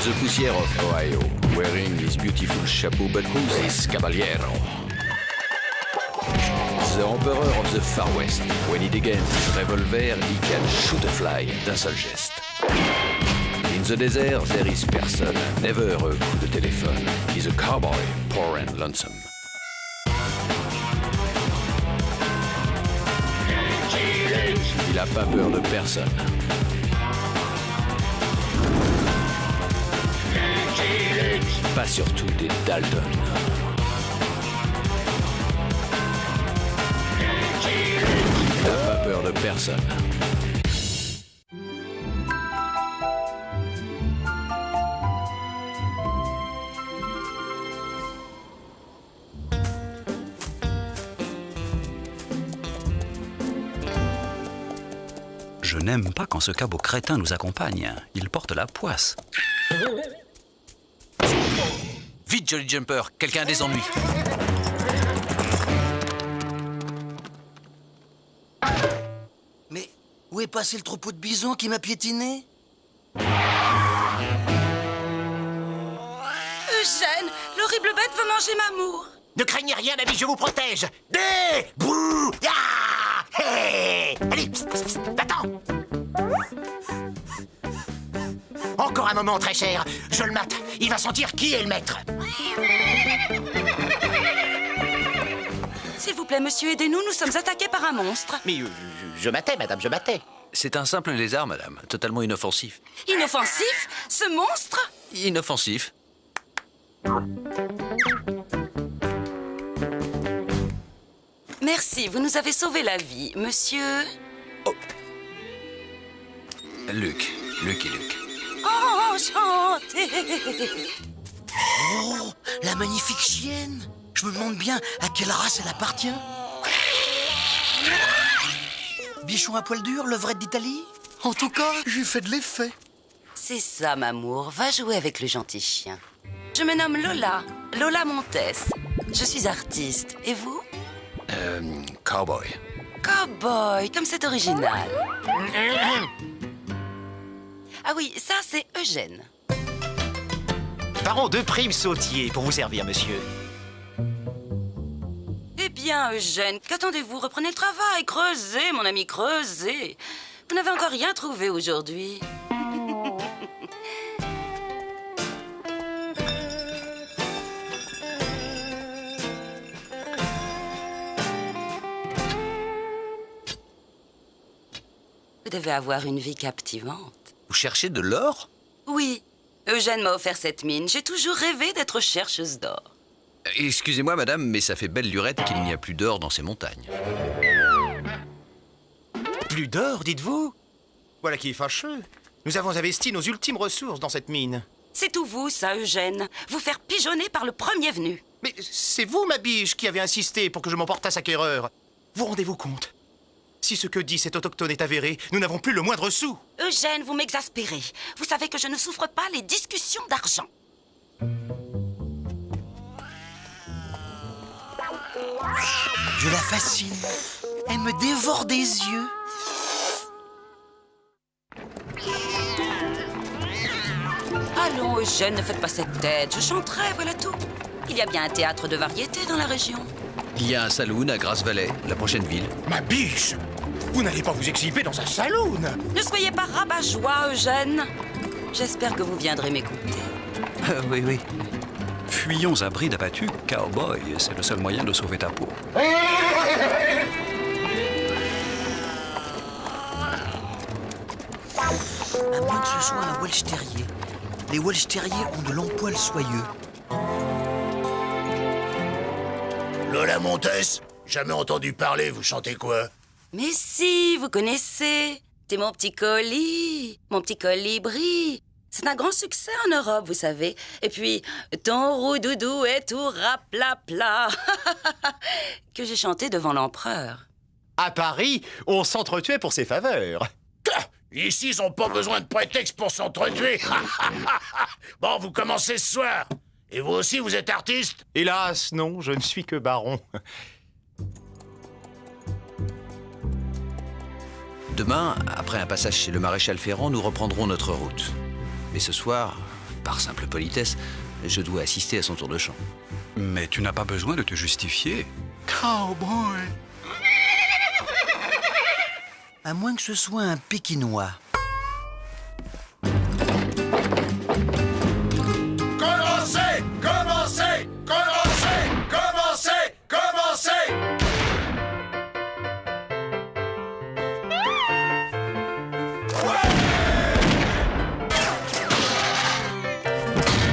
the poussière of Ohio, wearing his beautiful chapeau, but who's this caballero? The emperor of the Far West. When he degains his revolver, he can shoot a fly d'un seul geste. In the desert, there is person, never a coup de téléphone. He's a cowboy, poor and lonesome. Il a pas peur de personne. Pas surtout des Dalton. Il n'a pas peur de personne. Je n'aime pas quand ce cabot crétin nous accompagne. Il porte la poisse. Vite, Jolly Jumper, quelqu'un a des ennuis. Mais où est passé le troupeau de bisons qui m'a piétiné? Eugène, l'horrible bête veut manger Mamour. Ne craignez rien, ami, je vous protège. Des bouh ya hey. Allez, psst, psst, psst, attends. Encore un moment, très cher. Je le mate. Il va sentir qui est le maître. S'il vous plaît, monsieur, aidez-nous, nous sommes attaqués par un monstre. Mais je matais, madame, je matais. C'est un simple lézard, madame, totalement inoffensif. Inoffensif? Ce monstre? Inoffensif. Merci, vous nous avez sauvé la vie, monsieur... Oh. Luc et Luc. Enchanté. Oh, la magnifique chienne! Je me demande bien à quelle race elle appartient. Bichon à poil dur, levrette d'Italie? En tout cas, j'ai fait de l'effet. C'est ça, Mamour, va jouer avec le gentil chien. Je me nomme Lola, Lola Montes. Je suis artiste, et vous? Cowboy. Cowboy, comme c'est original. Ah oui, ça c'est Eugène. Baron de Prime Sautier pour vous servir, monsieur. Eh bien, Eugène, qu'attendez-vous? Reprenez le travail, creusez, mon ami, creusez. Vous n'avez encore rien trouvé aujourd'hui. Vous devez avoir une vie captivante. Vous cherchez de l'or? Oui, Eugène m'a offert cette mine. J'ai toujours rêvé d'être chercheuse d'or. Excusez-moi, madame, mais ça fait belle lurette qu'il n'y a plus d'or dans ces montagnes. Plus d'or, dites-vous? Voilà qui est fâcheux. Nous avons investi nos ultimes ressources dans cette mine. C'est tout vous, ça, Eugène. Vous faire pigeonner par le premier venu. Mais c'est vous, ma biche, qui avez insisté pour que je m'emportasse acquéreur. Vous rendez-vous compte? Si ce que dit cet autochtone est avéré, nous n'avons plus le moindre sou. Eugène, vous m'exaspérez. Vous savez que je ne souffre pas les discussions d'argent. Je la fascine. Elle me dévore des yeux. Allons, Eugène, ne faites pas cette tête. Je chanterai, voilà tout. Il y a bien un théâtre de variété dans la région. Il y a un saloon à Grass Valley, la prochaine ville. Ma biche! Vous n'allez pas vous exhiber dans un saloon! Ne soyez pas rabat-joie, Eugène. J'espère que vous viendrez m'écouter. Oui, oui. Fuyons à bride abattue, cowboy. C'est le seul moyen de sauver ta peau. À moins que ce soit un Welsh Terrier. Les Welsh Terriers ont de longs poils soyeux. Lola Montes? Jamais entendu parler, vous chantez quoi? Mais si, vous connaissez. C'est mon petit colis, mon petit colibri. C'est un grand succès en Europe, vous savez. Et puis, ton roux-doudou est tout raplapla que j'ai chanté devant l'empereur. À Paris, on s'entretuait pour ses faveurs. Ici, ils n'ont pas besoin de prétexte pour s'entretuer. Bon, vous commencez ce soir. Et vous aussi, vous êtes artiste? Hélas, non, je ne suis que baron. Demain, après un passage chez le maréchal Ferrand, nous reprendrons notre route. Mais ce soir, par simple politesse, je dois assister à son tour de chant. Mais tu n'as pas besoin de te justifier. Cowboy! À moins que ce soit un Pékinois. Commencez! Commencez! Commencez! Commencez! Commencez!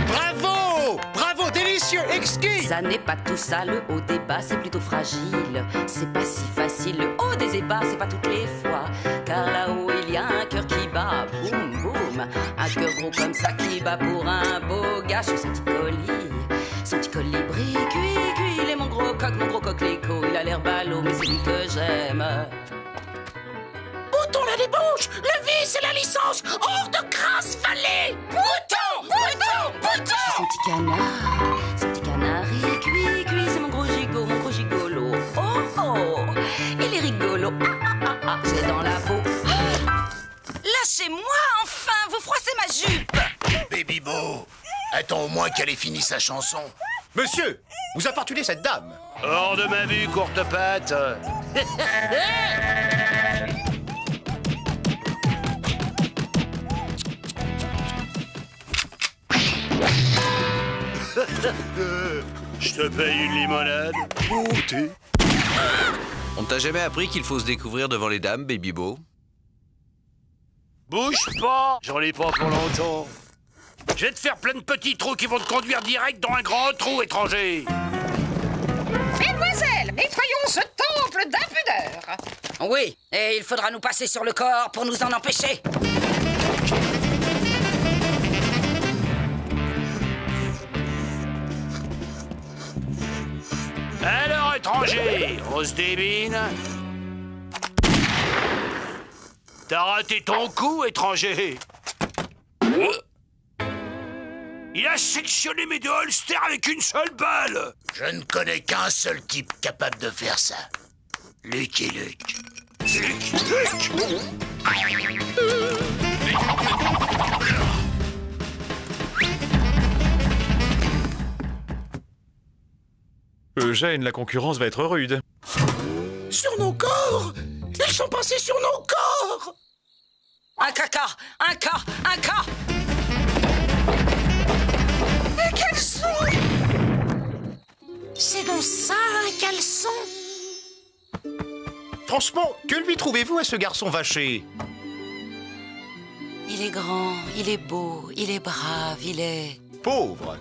Bravo! Bravo, délicieux, exquis! Ça n'est pas tout ça, le haut des bas, c'est plutôt fragile. C'est pas si facile, le haut des ébats, c'est pas toutes les fois. Car là-haut, il y a un cœur qui bat, boum, boum. Un cœur gros comme ça qui bat pour un beau gars. Son petit colibri, cuit, cuit. Il est mon gros coquelicot. Il a l'air ballot, mais c'est lui que j'aime. Bouton la débauche! Le vice et la licence! Hors de crasse vallée! Bouton! Bouton! Bouton! Son petit canari, cuit, cuit. C'est mon gros gigolo. Oh, oh, il est rigolo. C'est dans la peau. Lâchez-moi, enfin! Vous froissez ma jupe! Baby Beau, attends au moins qu'elle ait fini sa chanson. Monsieur, vous importunez cette dame. Hors de ma vue, courte patte. Je te paye une limonade. Goûter. On t'a jamais appris qu'il faut se découvrir devant les dames, Baby Beau? Bouge pas, j'en ai pas pour longtemps. Je vais te faire plein de petits trous qui vont te conduire direct dans un grand trou, étranger. Mesdemoiselles, nettoyons ce temple d'impudeur. Oui, et il faudra nous passer sur le corps pour nous en empêcher. Alors, étranger, on se débine. T'as raté ton coup, étranger. Il a sectionné mes deux holsters avec une seule balle. Je ne connais qu'un seul type capable de faire ça. Lucky Luke. Luke. Eugène, la concurrence va être rude. Sur nos corps! Ils sont passés sur nos corps! Un caca. Un caleçon! C'est donc ça, un caleçon? Franchement, que lui trouvez-vous à ce garçon vaché? Il est grand, il est beau, il est brave, il est... Pauvre.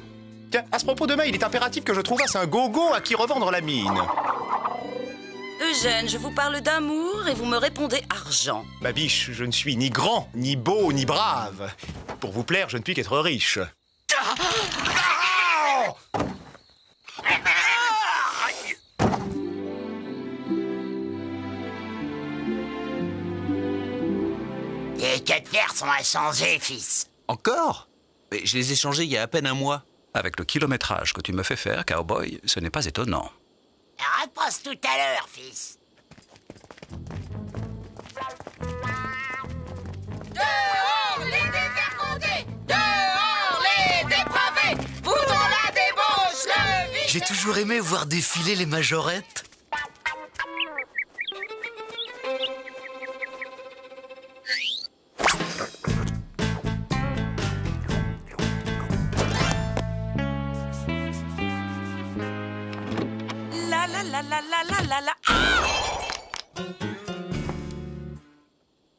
Tiens, à ce propos, demain, il est impératif que je trouvasse un gogo à qui revendre la mine. Eugène, je vous parle d'amour et vous me répondez argent. Ma biche, je ne suis ni grand, ni beau, ni brave. Pour vous plaire, je ne puis qu'être riche. Les 4 fers sont inchangés, fils. Encore? Mais je les ai changés il y a à peine un mois. Avec le kilométrage que tu me fais faire, cowboy, ce n'est pas étonnant. Repasse tout à l'heure, fils. Dehors les dévergondés! Dehors les dépravés! Bouton la débauche, le vice! J'ai toujours aimé voir défiler les majorettes. La.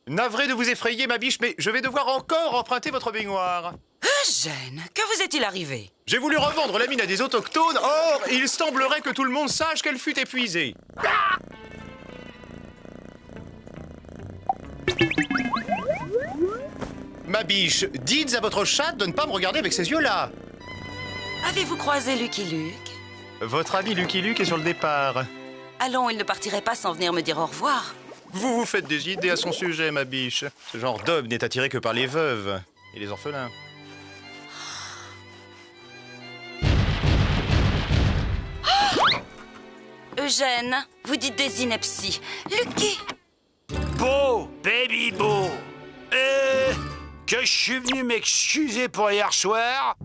Navré de vous effrayer, ma biche, mais je vais devoir encore emprunter votre baignoire. Eugène, que vous est-il arrivé? J'ai voulu revendre la mine à des autochtones, or il semblerait que tout le monde sache qu'elle fut épuisée. Ma biche, dites à votre chatte de ne pas me regarder avec ces yeux-là. Avez-vous croisé Lucky Luke? Votre ami Lucky Luke est sur le départ. Allons, il ne partirait pas sans venir me dire au revoir. Vous vous faites des idées à son sujet, ma biche. Ce genre d'homme n'est attiré que par les veuves et les orphelins. Eugène, vous dites des inepties. Lucky! Beau, baby beau. Que je suis venu m'excuser pour hier soir.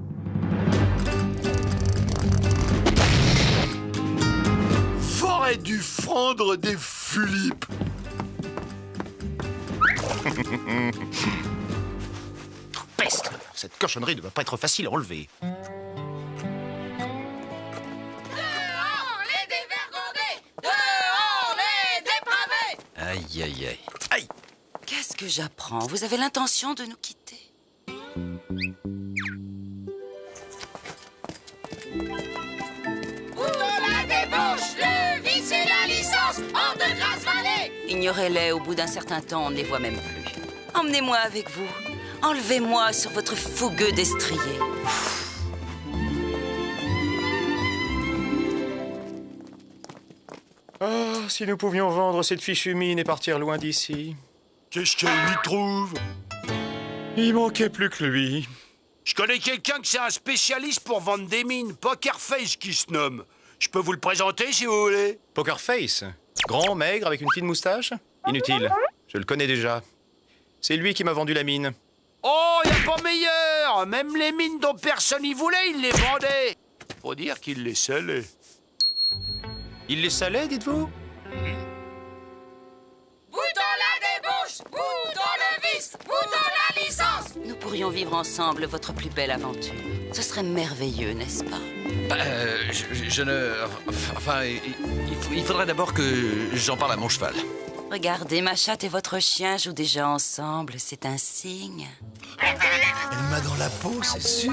J'aurais dû fendre des fulipes. Peste! Cette cochonnerie ne va pas être facile à relever. Dehors les dévergondés! Dehors les dépravés! Aïe, aïe, aïe. Aïe! Qu'est-ce que j'apprends? Vous avez l'intention de nous quitter? Bouton la débauche, le vice et la licence, hors de Grasse-Vallée! Ignorez-les, au bout d'un certain temps, on ne les voit même plus. Emmenez-moi avec vous. Enlevez-moi sur votre fougueux destrier. Oh, si nous pouvions vendre cette fichue mine et partir loin d'ici. Qu'est-ce qu'elle lui trouve? Il manquait plus que lui. Je connais quelqu'un qui c'est un spécialiste pour vendre des mines, Pokerface qui se nomme. Je peux vous le présenter si vous voulez. Pokerface. Grand, maigre, avec une fine moustache? Inutile. Je le connais déjà. C'est lui qui m'a vendu la mine. Oh, y a pas meilleur. Même les mines dont personne y voulait, il les vendait. Faut dire qu'il les scellait. Il les salait, dites-vous? Bouton la débauche, bouton le vice, bouton la licence! Nous pourrions vivre ensemble votre plus belle aventure. Ce serait merveilleux, n'est-ce pas? Je ne... Enfin, il faudrait d'abord que j'en parle à mon cheval. Regardez, ma chatte et votre chien jouent déjà ensemble. C'est un signe. Elle m'a dans la peau, c'est sûr.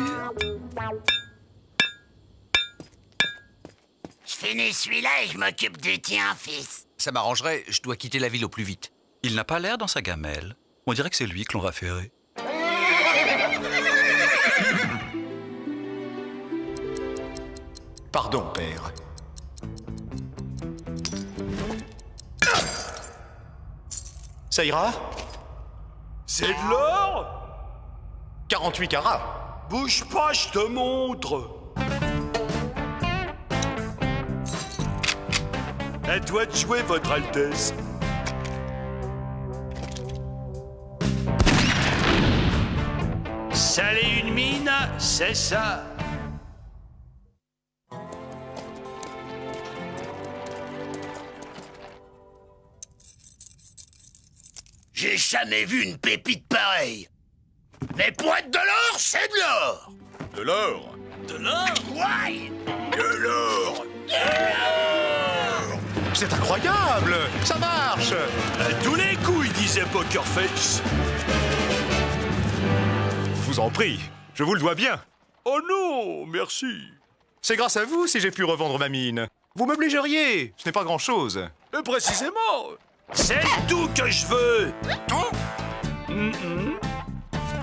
Je finis celui-là et je m'occupe du tien, fils. Ça m'arrangerait, je dois quitter la ville au plus vite. Il n'a pas l'air dans sa gamelle. On dirait que c'est lui que l'on va ferrer. Pardon, père. Ça ira? C'est de l'or? 48 carats. Bouge pas, je te montre. À toi de jouer, votre Altesse. Saler une mine, c'est ça. J'ai jamais vu une pépite pareille. Mais pour être de l'or, c'est de l'or. De l'or? De l'or? Ouais. De l'or. C'est incroyable! Ça marche! À tous les coups, il disait Pokerface. Je vous en prie, je vous le dois bien. Oh non, merci. C'est grâce à vous si j'ai pu revendre ma mine. Vous m'obligeriez, ce n'est pas grand-chose. Et précisément. C'est tout que je veux.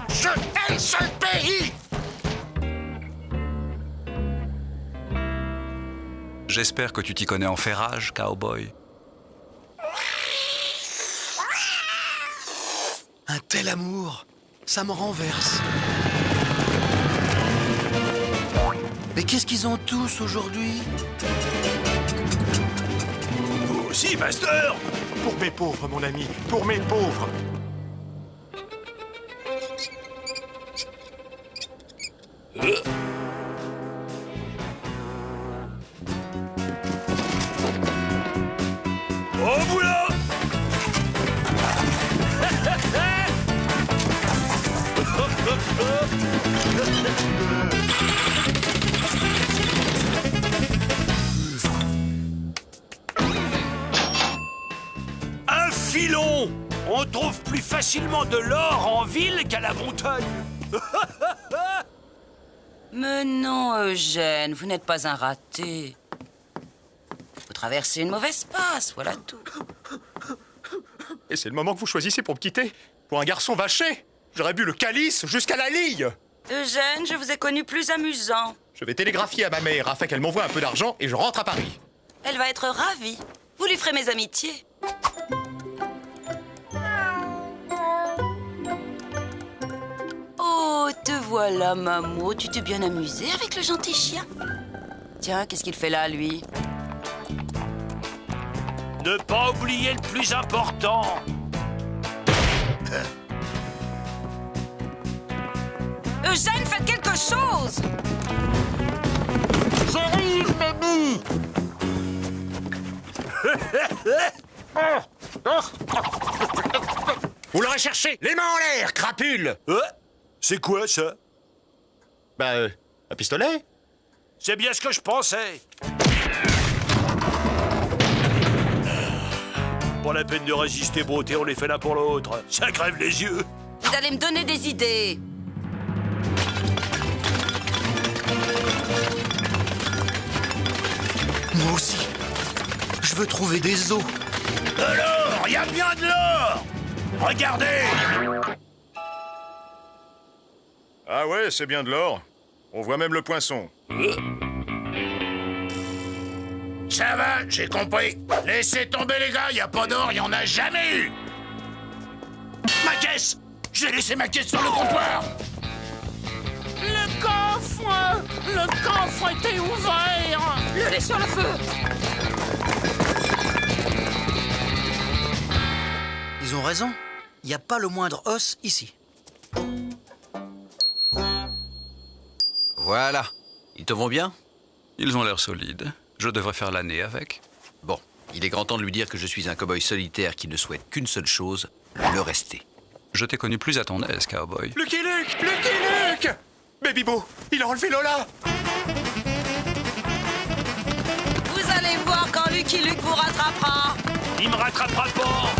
Je hais ce pays! J'espère que tu t'y connais en ferrage, cowboy. Un tel amour, ça me renverse. Mais qu'est-ce qu'ils ont tous aujourd'hui? Vous aussi, Master? Pour mes pauvres, mon ami, pour mes pauvres. Oh, vous là! Un filon. On trouve plus facilement de l'or en ville qu'à la montagne. Mais non, Eugène, vous n'êtes pas un raté. Vous traversez une mauvaise passe, voilà tout. Et c'est le moment que vous choisissez pour me quitter. Pour un garçon vaché, j'aurais bu le calice jusqu'à la Lille. Eugène, je vous ai connu plus amusant. Je vais télégraphier à ma mère afin qu'elle m'envoie un peu d'argent et je rentre à Paris. Elle va être ravie. Vous lui ferez mes amitiés. Oh, te voilà, Mamo. Tu t'es bien amusé avec le gentil chien. Tiens, qu'est-ce qu'il fait là, lui? Ne pas oublier le plus important. Eugène, faites quelque chose! J'arrive, mamie. Vous l'aurez cherché. Les mains en l'air, crapule. C'est quoi, ça? Bah, un pistolet. C'est bien ce que je pensais. Pas la peine de résister, beauté, on les fait l'un pour l'autre. Ça crève les yeux. Vous allez me donner des idées. Moi aussi. Je veux trouver des os. De l'or, il y a bien de l'or. Regardez. Ah ouais, c'est bien de l'or. On voit même le poinçon. Ça va, j'ai compris. Laissez tomber les gars, y a pas d'or, y en a jamais eu. Ma caisse. J'ai laissé ma caisse sur le comptoir. Le coffre était ouvert. Le laisse sur le feu. Ils ont raison. Il n'y a pas le moindre os ici. Voilà. Ils te vont bien? Ils ont l'air solides. Je devrais faire l'année avec. Bon, il est grand temps de lui dire que je suis un cow-boy solitaire qui ne souhaite qu'une seule chose, le rester. Je t'ai connu plus à ton aise, cowboy. Lucky Luke! Lucky Luke! Baby Bo, il a enlevé Lola! Vous allez voir quand Lucky Luke vous rattrapera. Il me rattrapera pas.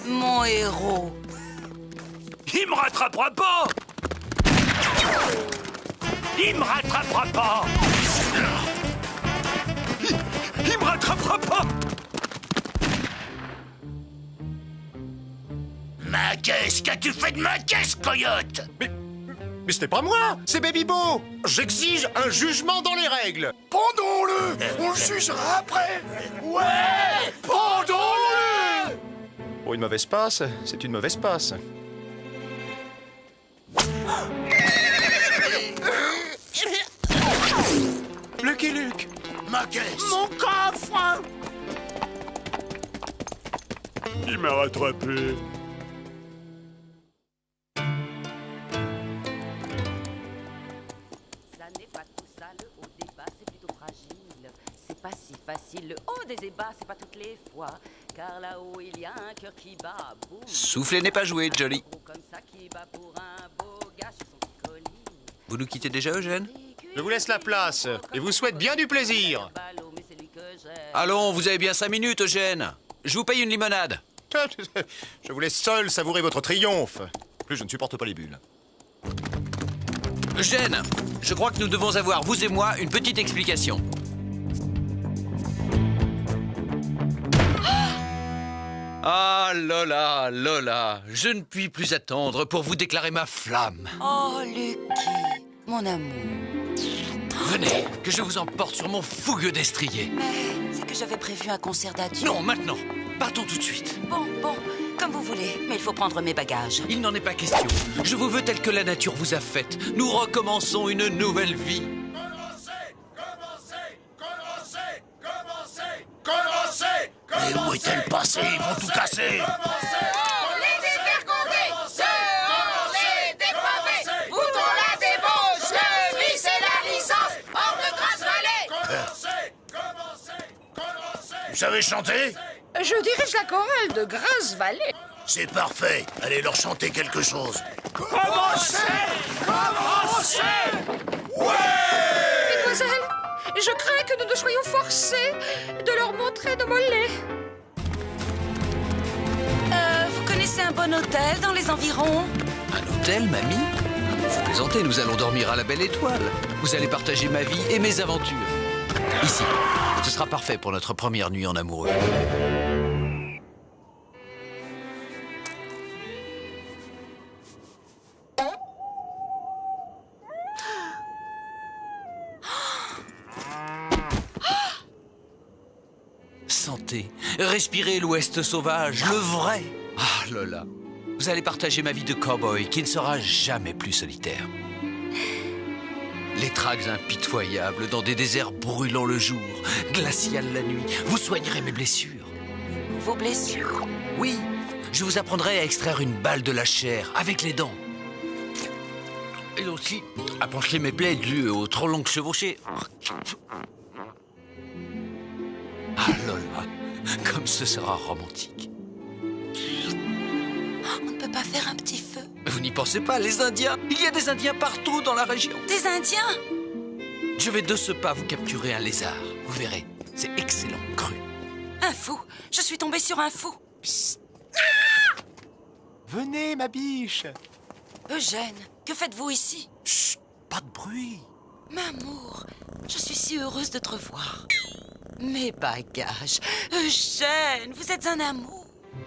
Mon héros. Il me rattrapera pas. Il me rattrapera pas. Il me rattrapera pas. Ma caisse, qu'as-tu fait de ma caisse, coyote? Mais c'était pas moi, c'est Baby Bo! J'exige un jugement dans les règles! Pendons-le. On le jugera après. Ouais, pendons-le. Pour une mauvaise passe, c'est une mauvaise passe. Lucky Luke! Ma caisse. Mon coffre. Il m'a rattrapé. Ça n'est pas tout ça, le haut des bas, c'est plutôt fragile. C'est pas si facile, le haut des ébats, c'est pas toutes les fois. Car là-haut, il y a un cœur qui bat, boum. Souffler n'est pas joué, Jolly. Gros comme ça qui bat pour un beau gars sur son petit colis. Vous nous quittez déjà, Eugène? Je vous laisse la place et vous souhaite bien du plaisir. Ballot, mais c'est lui que j'aime. Allons, vous avez bien 5 minutes, Eugène. Je vous paye une limonade. Je vous laisse seul savourer votre triomphe. Plus je ne supporte pas les bulles. Eugène, je crois que nous devons avoir, vous et moi, une petite explication. Ah, Lola, Lola, je ne puis plus attendre pour vous déclarer ma flamme. Oh, Lucky, mon amour. Venez, que je vous emporte sur mon fougueux destrier. Mais c'est que j'avais prévu un concert d'adieu. Non, maintenant. Partons tout de suite. Bon, comme vous voulez, mais il faut prendre mes bagages. Il n'en est pas question. Je vous veux tel que la nature vous a faite. Nous recommençons une nouvelle vie. Commencez. Mais où est-elle passée? Ils vont tout casser. Dehors les dévergondés. Dehors les dépravés. Boutons la débauche, le vice et la licence. Hors de Grasse-Vallée. Vous savez chanter? Je dirige la chorale de Grasse-Vallée. C'est parfait. Allez leur chanter quelque chose. Mesdemoiselles, je crains que nous ne soyons forcés de leur montrer nos mollets. Vous connaissez un bon hôtel dans les environs? Un hôtel, mamie? Vous plaisantez, nous allons dormir à la Belle Étoile. Vous allez partager ma vie et mes aventures. Ici, ce sera parfait pour notre première nuit en amoureux. Sentez, respirez l'Ouest sauvage, le vrai. Ah, Lola, vous allez partager ma vie de cow-boy qui ne sera jamais plus solitaire. Les traques impitoyables dans des déserts brûlants le jour, glaciales la nuit. Vous soignerez mes blessures. Vos blessures? Oui, je vous apprendrai à extraire une balle de la chair avec les dents. Et aussi à pencher mes plaies dues aux trop longues chevauchées. Ah Lola, comme ce sera romantique. On ne peut pas faire un petit feu? Vous n'y pensez pas, les Indiens. Il y a des Indiens partout dans la région. Des Indiens? Je vais de ce pas vous capturer un lézard. Vous verrez, c'est excellent, cru. Un fou. Je suis tombée sur un fou. Psst. Venez, ma biche. Eugène, que faites-vous ici? Chut, pas de bruit. M'amour, je suis si heureuse de te revoir. Mes bagages. Eugène, vous êtes un amour.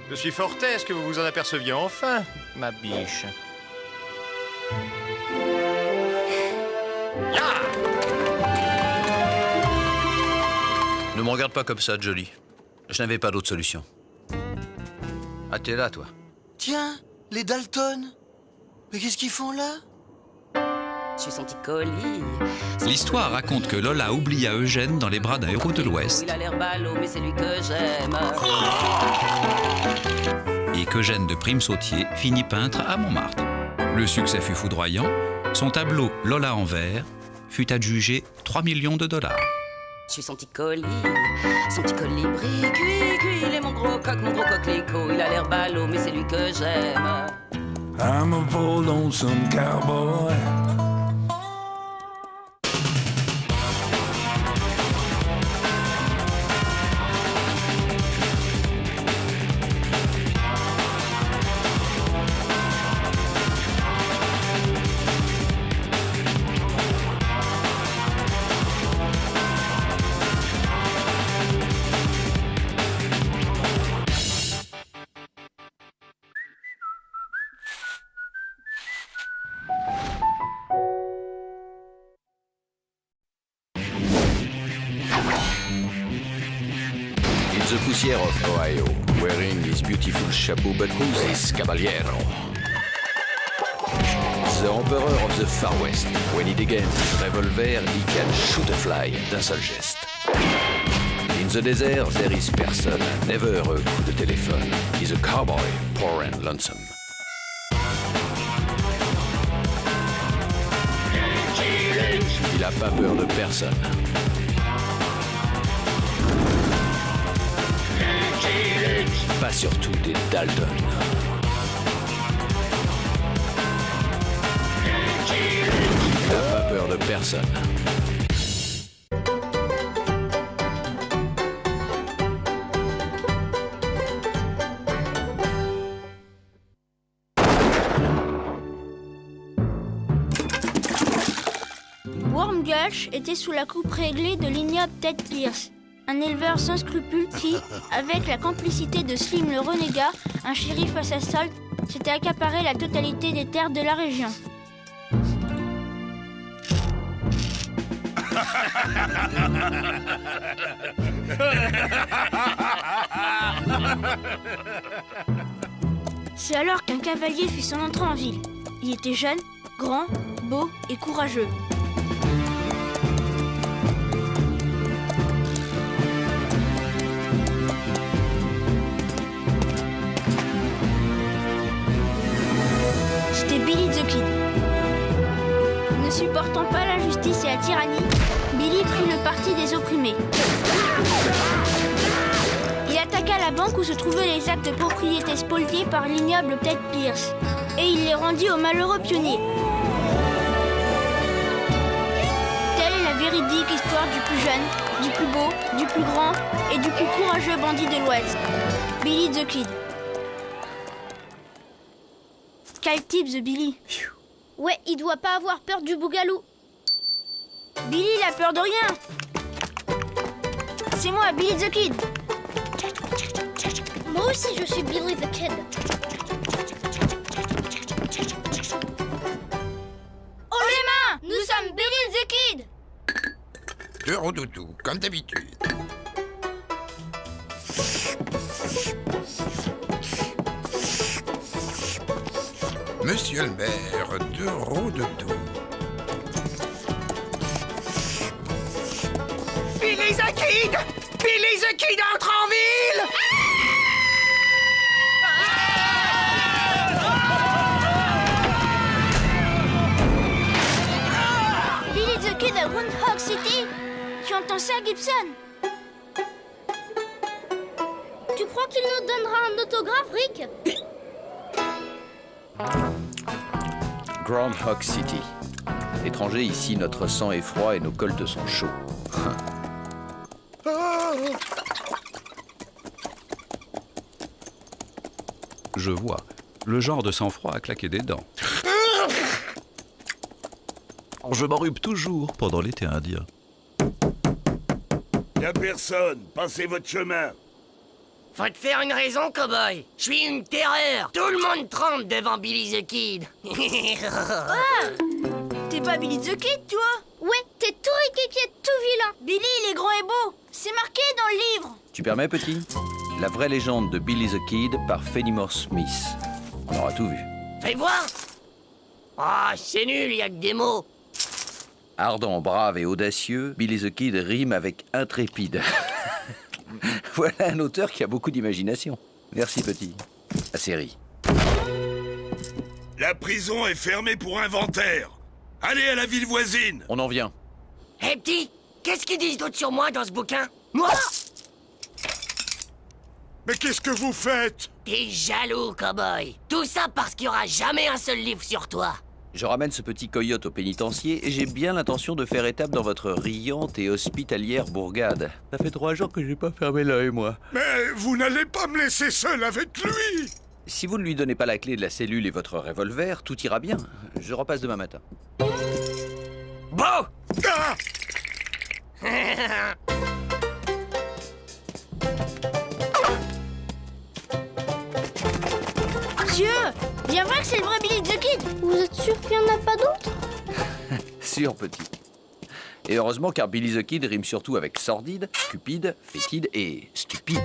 Je suis fort aise que vous vous en aperceviez enfin, ma biche. Ne me regarde pas comme ça, Jolie. Je n'avais pas d'autre solution. Ah, t'es là, toi. Tiens, les Dalton. Mais qu'est-ce qu'ils font là? Je suis son petit colis. L'histoire raconte que Lola oublia Eugène dans les bras d'un héros de l'Ouest Il a l'air ballot, mais c'est lui que j'aime. et qu'Eugène de Prime-Sautier finit peintre à Montmartre. Le succès fut foudroyant. Son tableau Lola en verre fut adjugé 3 millions de $. Je suis son petit colibri, cuit, il est mon gros coquelicot. Il a l'air ballot, mais c'est lui que j'aime. I'm a bold lonesome cowboy. The poussière of Ohio, wearing his beautiful chapeau, but who's this caballero? The emperor of the Far West, when he again his revolver, he can shoot a fly d'un seul geste. In the desert, there is person, never a coup de téléphone. He's a cowboy, poor and lonesome. Il a pas peur de personne. Pas surtout des Dalton. Il n'a pas peur de personne. Worm Gulch était sous la coupe réglée de l'ignoble Ted Pierce, un éleveur sans scrupules qui, avec la complicité de Slim le renégat, un shérif à sa solde, s'était accaparé la totalité des terres de la région. C'est alors qu'un cavalier fit son entrée en ville. Il était jeune, grand, beau et courageux. C'était Billy the Kid. Ne supportant pas l'injustice et la tyrannie, Billy prit le parti des opprimés. Il attaqua la banque où se trouvaient les actes de propriété spoliés par l'ignoble Ted Pierce, et il les rendit aux malheureux pionniers. Telle est la véridique histoire du plus jeune, du plus beau, du plus grand et du plus courageux bandit de l'Ouest, Billy the Kid. Quel type, The Billy? Ouais, il doit pas avoir peur du bougalou. Billy, il a peur de rien. C'est moi, Billy the Kid. Moi aussi, je suis Billy the Kid. Oh les mains! Nous sommes Billy the Kid. Deux roudoudous, comme d'habitude. Monsieur le maire, 2 roudoudous. Billy the Kid! Billy the Kid entre en ville! Billy the Kid à Groundhog City? Tu entends ça, Gibson? Tu crois qu'il nous donnera un autographe, Rick? Groundhog City. Étranger, ici, notre sang est froid et nos coltes sont chauds. Je vois. Le genre de sang-froid à claquer des dents. Je m'enrhume toujours pendant l'été indien. Y'a personne, passez votre chemin. Faut te faire une raison, cowboy. Je suis une terreur. Tout le monde tremble devant Billy the Kid. Ah! T'es pas Billy the Kid, toi? Ouais, t'es tout riquiquiet, tout vilain. Billy, il est grand et beau. C'est marqué dans le livre. Tu permets, petit? La vraie légende de Billy the Kid par Fenimore Smith. On aura tout vu. Fais voir. Ah, c'est nul, y a que des mots. Ardent, brave et audacieux, Billy the Kid rime avec intrépide. Voilà un auteur qui a beaucoup d'imagination. Merci, petit. La série. La prison est fermée pour inventaire. Allez à la ville voisine. On en vient. Hé, petit, qu'est-ce qu'ils disent d'autre sur moi dans ce bouquin? Moi? Mais qu'est-ce que vous faites? T'es jaloux, cowboy. Tout ça parce qu'il y aura jamais un seul livre sur toi. Je ramène ce petit coyote au pénitencier et j'ai bien l'intention de faire étape dans votre riante et hospitalière bourgade. Ça fait 3 jours que j'ai pas fermé l'œil, moi. Mais vous n'allez pas me laisser seul avec lui. Si vous ne lui donnez pas la clé de la cellule et votre revolver, tout ira bien. Je repasse demain matin. Bon. Ah! Monsieur, bien vrai que c'est le vrai Billy the Kid. Vous êtes sûr qu'il n'y en a pas d'autres? Sûr, petit. Et heureusement, car Billy the Kid rime surtout avec sordide, cupide, fétide et stupide.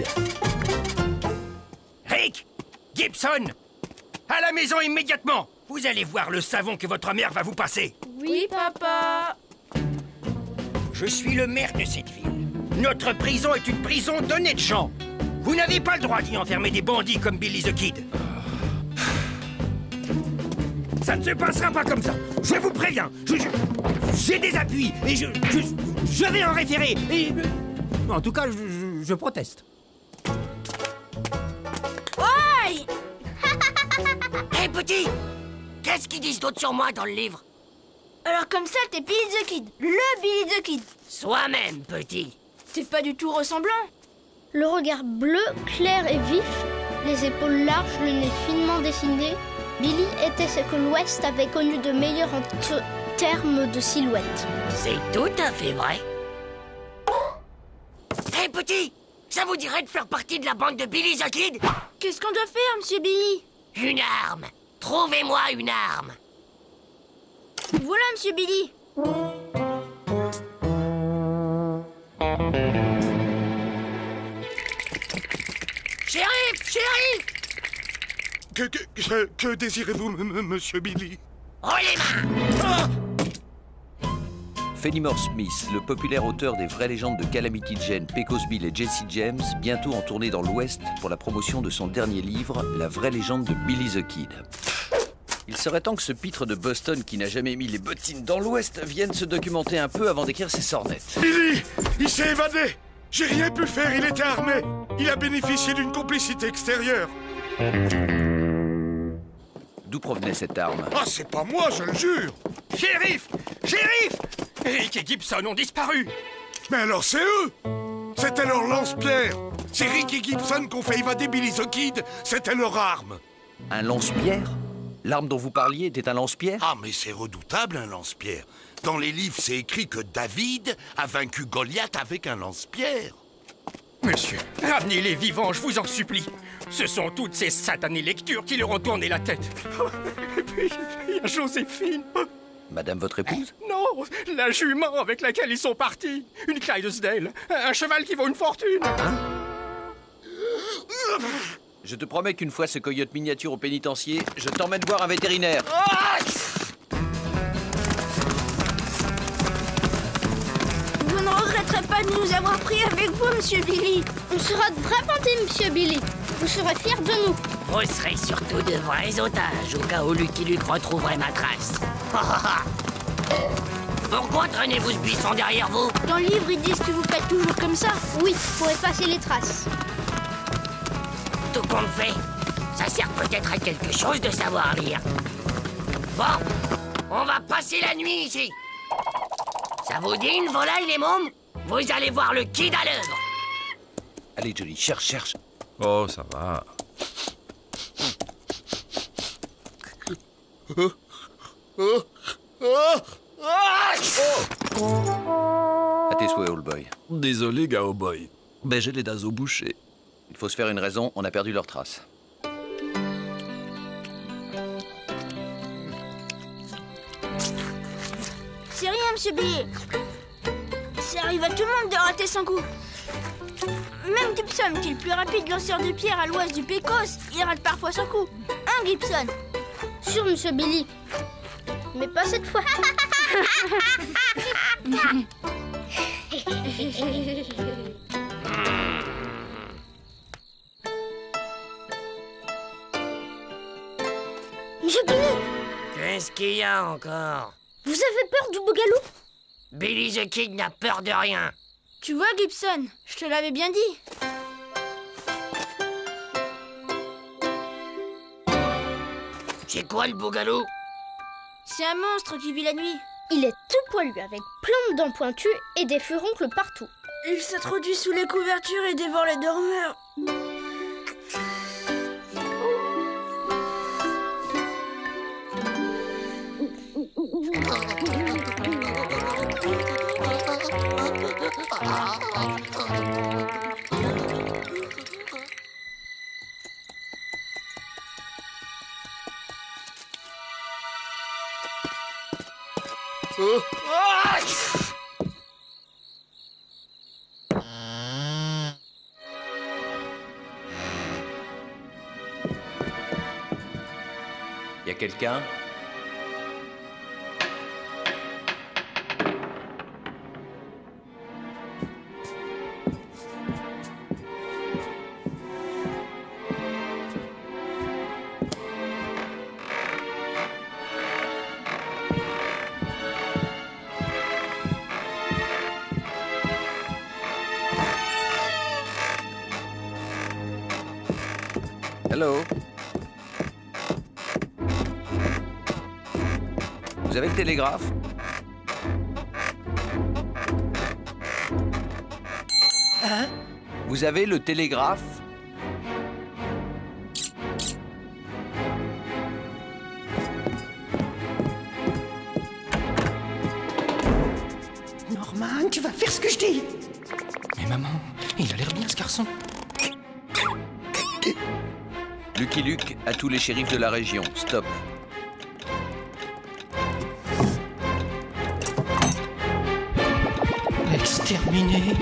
Rick! Gibson! À la maison immédiatement! Vous allez voir le savon que votre mère va vous passer. Oui, papa. Je suis le maire de cette ville. Notre prison est une prison d'honnêtes gens. Vous n'avez pas le droit d'y enfermer des bandits comme Billy the Kid. Ça ne se passera pas comme ça. Je vous préviens. J'ai des appuis et je vais en référer. Et en tout cas, je proteste. Aïe! Hé, petit! Qu'est-ce qu'ils disent d'autre sur moi dans le livre? Alors comme ça, t'es Billy the Kid. Le Billy the Kid. Soi-même, petit. T'es pas du tout ressemblant. Le regard bleu, clair et vif, les épaules larges, le nez finement dessiné, Billy était ce que l'Ouest avait connu de meilleur en termes de silhouette. C'est tout à fait vrai. Hé, petit! Ça vous dirait de faire partie de la bande de Billy the Kid? Qu'est-ce qu'on doit faire, monsieur Billy? Une arme! Trouvez-moi une arme! Voilà, monsieur Billy. Shérif! Shérif! Que désirez-vous, monsieur Billy? Oh, les mains! Fenimore Smith, le populaire auteur des vraies légendes de Calamity Jane, Pecos Bill et Jesse James, bientôt en tournée dans l'Ouest pour la promotion de son dernier livre, La vraie légende de Billy the Kid. Il serait temps que ce pitre de Boston qui n'a jamais mis les bottines dans l'Ouest vienne se documenter un peu avant d'écrire ses sornettes. Billy! Il s'est évadé! J'ai rien pu faire, il était armé! Il a bénéficié d'une complicité extérieure! D'où provenait cette arme? Ah, c'est pas moi, je le jure! Shérif! Shérif! Rick et Gibson ont disparu! Mais alors c'est eux! C'était leur lance-pierre! C'est Rick et Gibson qui ont fait évader Billy the Kid! C'était leur arme! Un lance-pierre? L'arme dont vous parliez était un lance-pierre? Ah, mais c'est redoutable, un lance-pierre! Dans les livres, c'est écrit que David a vaincu Goliath avec un lance-pierre! Monsieur, ramenez-les vivants, je vous en supplie. Ce sont toutes ces satanées lectures qui leur ont tourné la tête. Et puis, il y a Joséphine. Madame votre épouse? Non, la jument avec laquelle ils sont partis. Une Clydesdale, un cheval qui vaut une fortune. Je te promets qu'une fois ce coyote miniature au pénitencier, je t'emmène voir un vétérinaire. Vous ne regretterez pas pas de nous avoir pris avec vous, monsieur Billy. On sera de vrais bandits, monsieur Billy. Vous serez fiers de nous. Vous serez surtout de vrais otages, au cas où Lucky Luke retrouverait ma trace. Pourquoi traînez-vous ce buisson derrière vous? Dans le livre, ils disent que vous faites toujours comme ça. Oui, pour effacer les traces. Tout compte fait, ça sert peut-être à quelque chose de savoir lire. Bon, on va passer la nuit ici. Ça vous dit une volaille, les mômes? Vous allez voir le kid à l'œuvre. Allez, Johnny, cherche. Oh, ça va. À tes souhaits, old boy. Désolé, Gao Boy. Ben, j'ai les naseaux bouchés. Il faut se faire une raison, on a perdu leurs traces. C'est rien, monsieur Billy. Ça arrive à tout le monde de rater son coup. Même Gibson, qui est le plus rapide lanceur de pierre à l'ouest du Pécos, il rate parfois son coup. Hein, Gibson? Sûr, monsieur Billy. Mais pas cette fois. Monsieur Billy, Qu'est-ce qu'il y a encore? vous avez peur du bougalou? Billy the Kid n'a peur de rien. Tu vois, Gibson, je te l'avais bien dit. C'est quoi le bougalou? C'est un monstre qui vit la nuit. Il est tout poilu avec plein de dents pointues et des furoncles partout. Il s'introduit sous les couvertures et dévore les dormeurs. Y a quelqu'un? Hello? Vous avez le télégraphe? Hein? Vous avez le télégraphe? Norman, tu vas faire ce que je dis. Mais maman, il a l'air bien ce garçon. Lucky Luke à tous les shérifs de la région. Stop. Exterminé.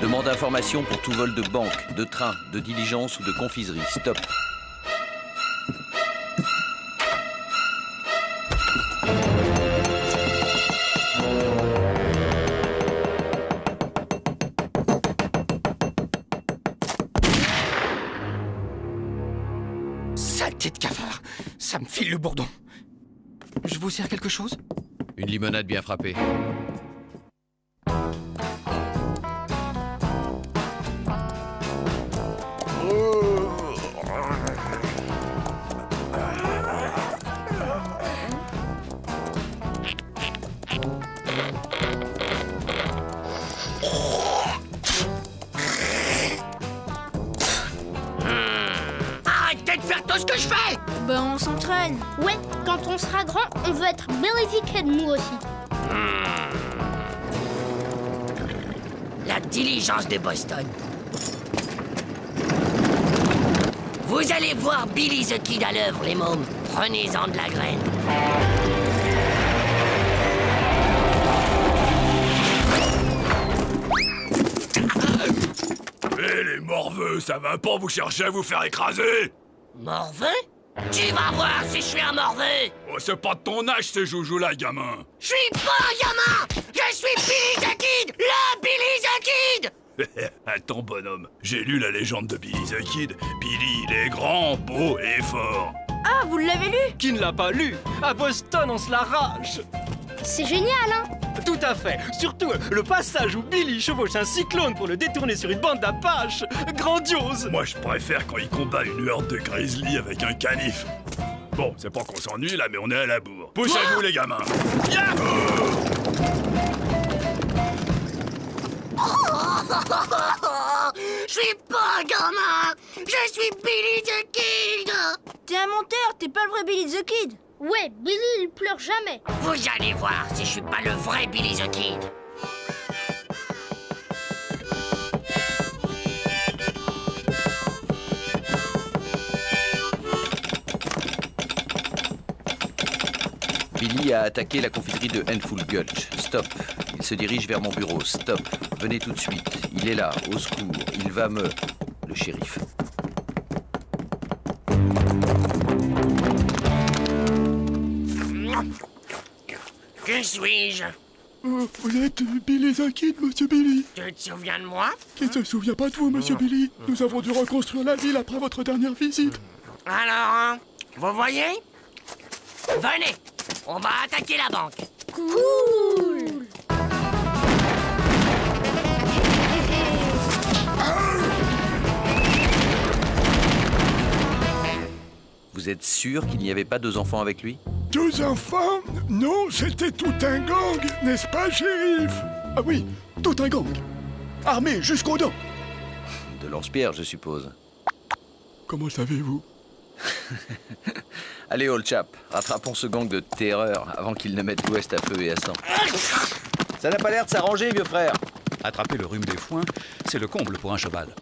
Demande d'information pour tout vol de banque, de train, de diligence ou de confiserie. Stop. Saleté de cafard. Ça me file le bourdon. Je vous sers quelque chose? Une limonade bien frappée. Arrêtez de faire tout ce que je fais! Ben, on s'entraîne. Ouais, quand on sera grand, on veut être Billy the Kid, nous aussi. La diligence de Boston. Vous allez voir Billy the Kid à l'œuvre, les mômes. Prenez-en de la graine. Eh les morveux, ça va pas vous chercher à vous faire écraser? Morveux? Tu vas voir si je suis un morveux. Oh, c'est pas de ton âge, ces joujoux-là, gamin. Je suis pas un gamin. Je suis Billy the Kid, le Billy the Kid. Attends, bonhomme, j'ai lu la légende de Billy the Kid. Billy, il est grand, beau et fort. Ah, vous l'avez lu? Qui ne l'a pas lu? À Boston, on se l'arrache. C'est génial, hein? Tout à fait. Surtout, le passage où Billy chevauche un cyclone pour le détourner sur une bande d'Apaches. Grandiose. Moi, je préfère quand il combat une horde de grizzly avec un canif. Bon, c'est pas qu'on s'ennuie là, mais on est à la bourre. Poussez-vous, les gamins. Je suis pas un gamin. Je suis Billy the Kid. T'es un menteur, t'es pas le vrai Billy the Kid. Ouais, Billy, il pleure jamais. Vous allez voir si je suis pas le vrai Billy the Kid. Billy a attaqué la confiserie de Handful Gulch. Stop. Il se dirige vers mon bureau. Stop. Venez tout de suite. Il est là. Au secours. Il va me... Le shérif. Qui suis-je? Vous êtes Billy the Kid, monsieur Billy. Tu te souviens de moi? Qui ne se souvient pas de vous, monsieur Billy? Nous avons dû reconstruire la ville après votre dernière visite. Alors, hein, vous voyez? Venez, on va attaquer la banque. Cool. Vous êtes sûr qu'il n'y avait pas 2 enfants avec lui? 2 enfants? Non, c'était tout un gang, n'est-ce pas, shérif? Ah oui, tout un gang. Armé jusqu'aux dents. De lance-pierre, je suppose. Comment savez-vous? Allez, old chap, rattrapons ce gang de terreur avant qu'il ne mette l'Ouest à feu et à sang. Ça n'a pas l'air de s'arranger, vieux frère. Attraper le rhume des foins, c'est le comble pour un cheval.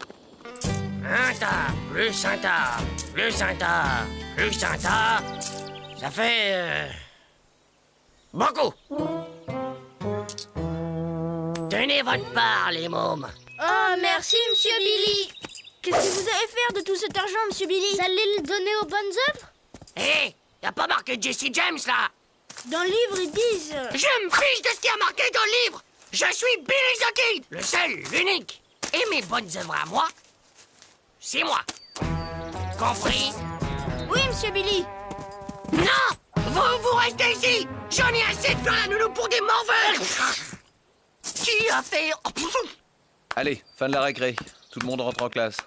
Un tas, plus un tas, plus un tas, plus un tas. Ça fait... beaucoup. Tenez votre part, les mômes. Oh, merci, monsieur Billy. Qu'est-ce que vous allez faire de tout cet argent, monsieur Billy? Vous allez le donner aux bonnes œuvres? Hé, y'a pas marqué Jesse James, là? Dans le livre, ils disent... Je me fiche de ce qui a marqué dans le livre. Je suis Billy the Kid, le seul, l'unique. Et mes bonnes œuvres à moi, c'est moi. Compris? Oui, monsieur Billy. Non! Vous restez ici! J'en ai assez de faire la nounou pour des morveux! Qui a fait... Allez, fin de la récré. Tout le monde rentre en classe.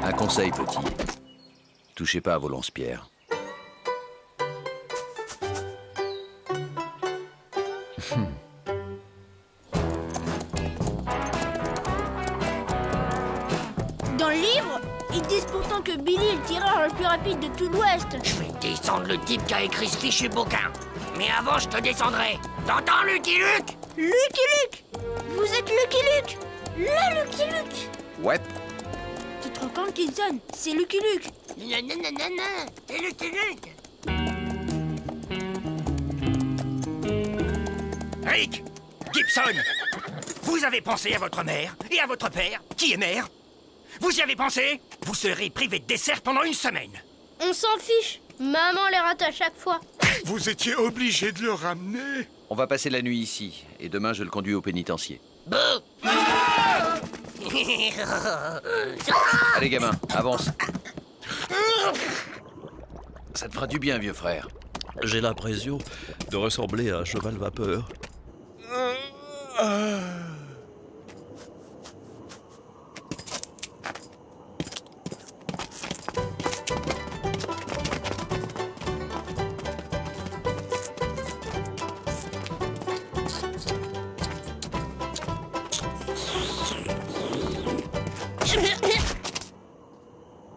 Un conseil, petit. Touchez pas à vos lance-pierres. Dans le livre, ils disent pourtant que Billy est le tireur le plus rapide de tout l'Ouest. Je vais descendre le type qui a écrit ce fichu bouquin. Mais avant, je te descendrai. T'entends, Lucky Luke? Lucky Luke! Vous êtes Lucky Luke! Le Lucky Luke! Ouais. Tu te rends compte, Kinson? C'est Lucky Luke! Non, c'est Lucky Luke! Rick! Gibson! Vous avez pensé à votre mère et à votre père, qui est maire? Vous y avez pensé? Vous serez privé de dessert pendant 1 semaine. On s'en fiche. Maman les rate à chaque fois. Vous étiez obligé de le ramener. On va passer la nuit ici, et demain je le conduis au pénitencier. Allez, gamin, avance. Ça te fera du bien, vieux frère. J'ai l'impression de ressembler à un cheval vapeur.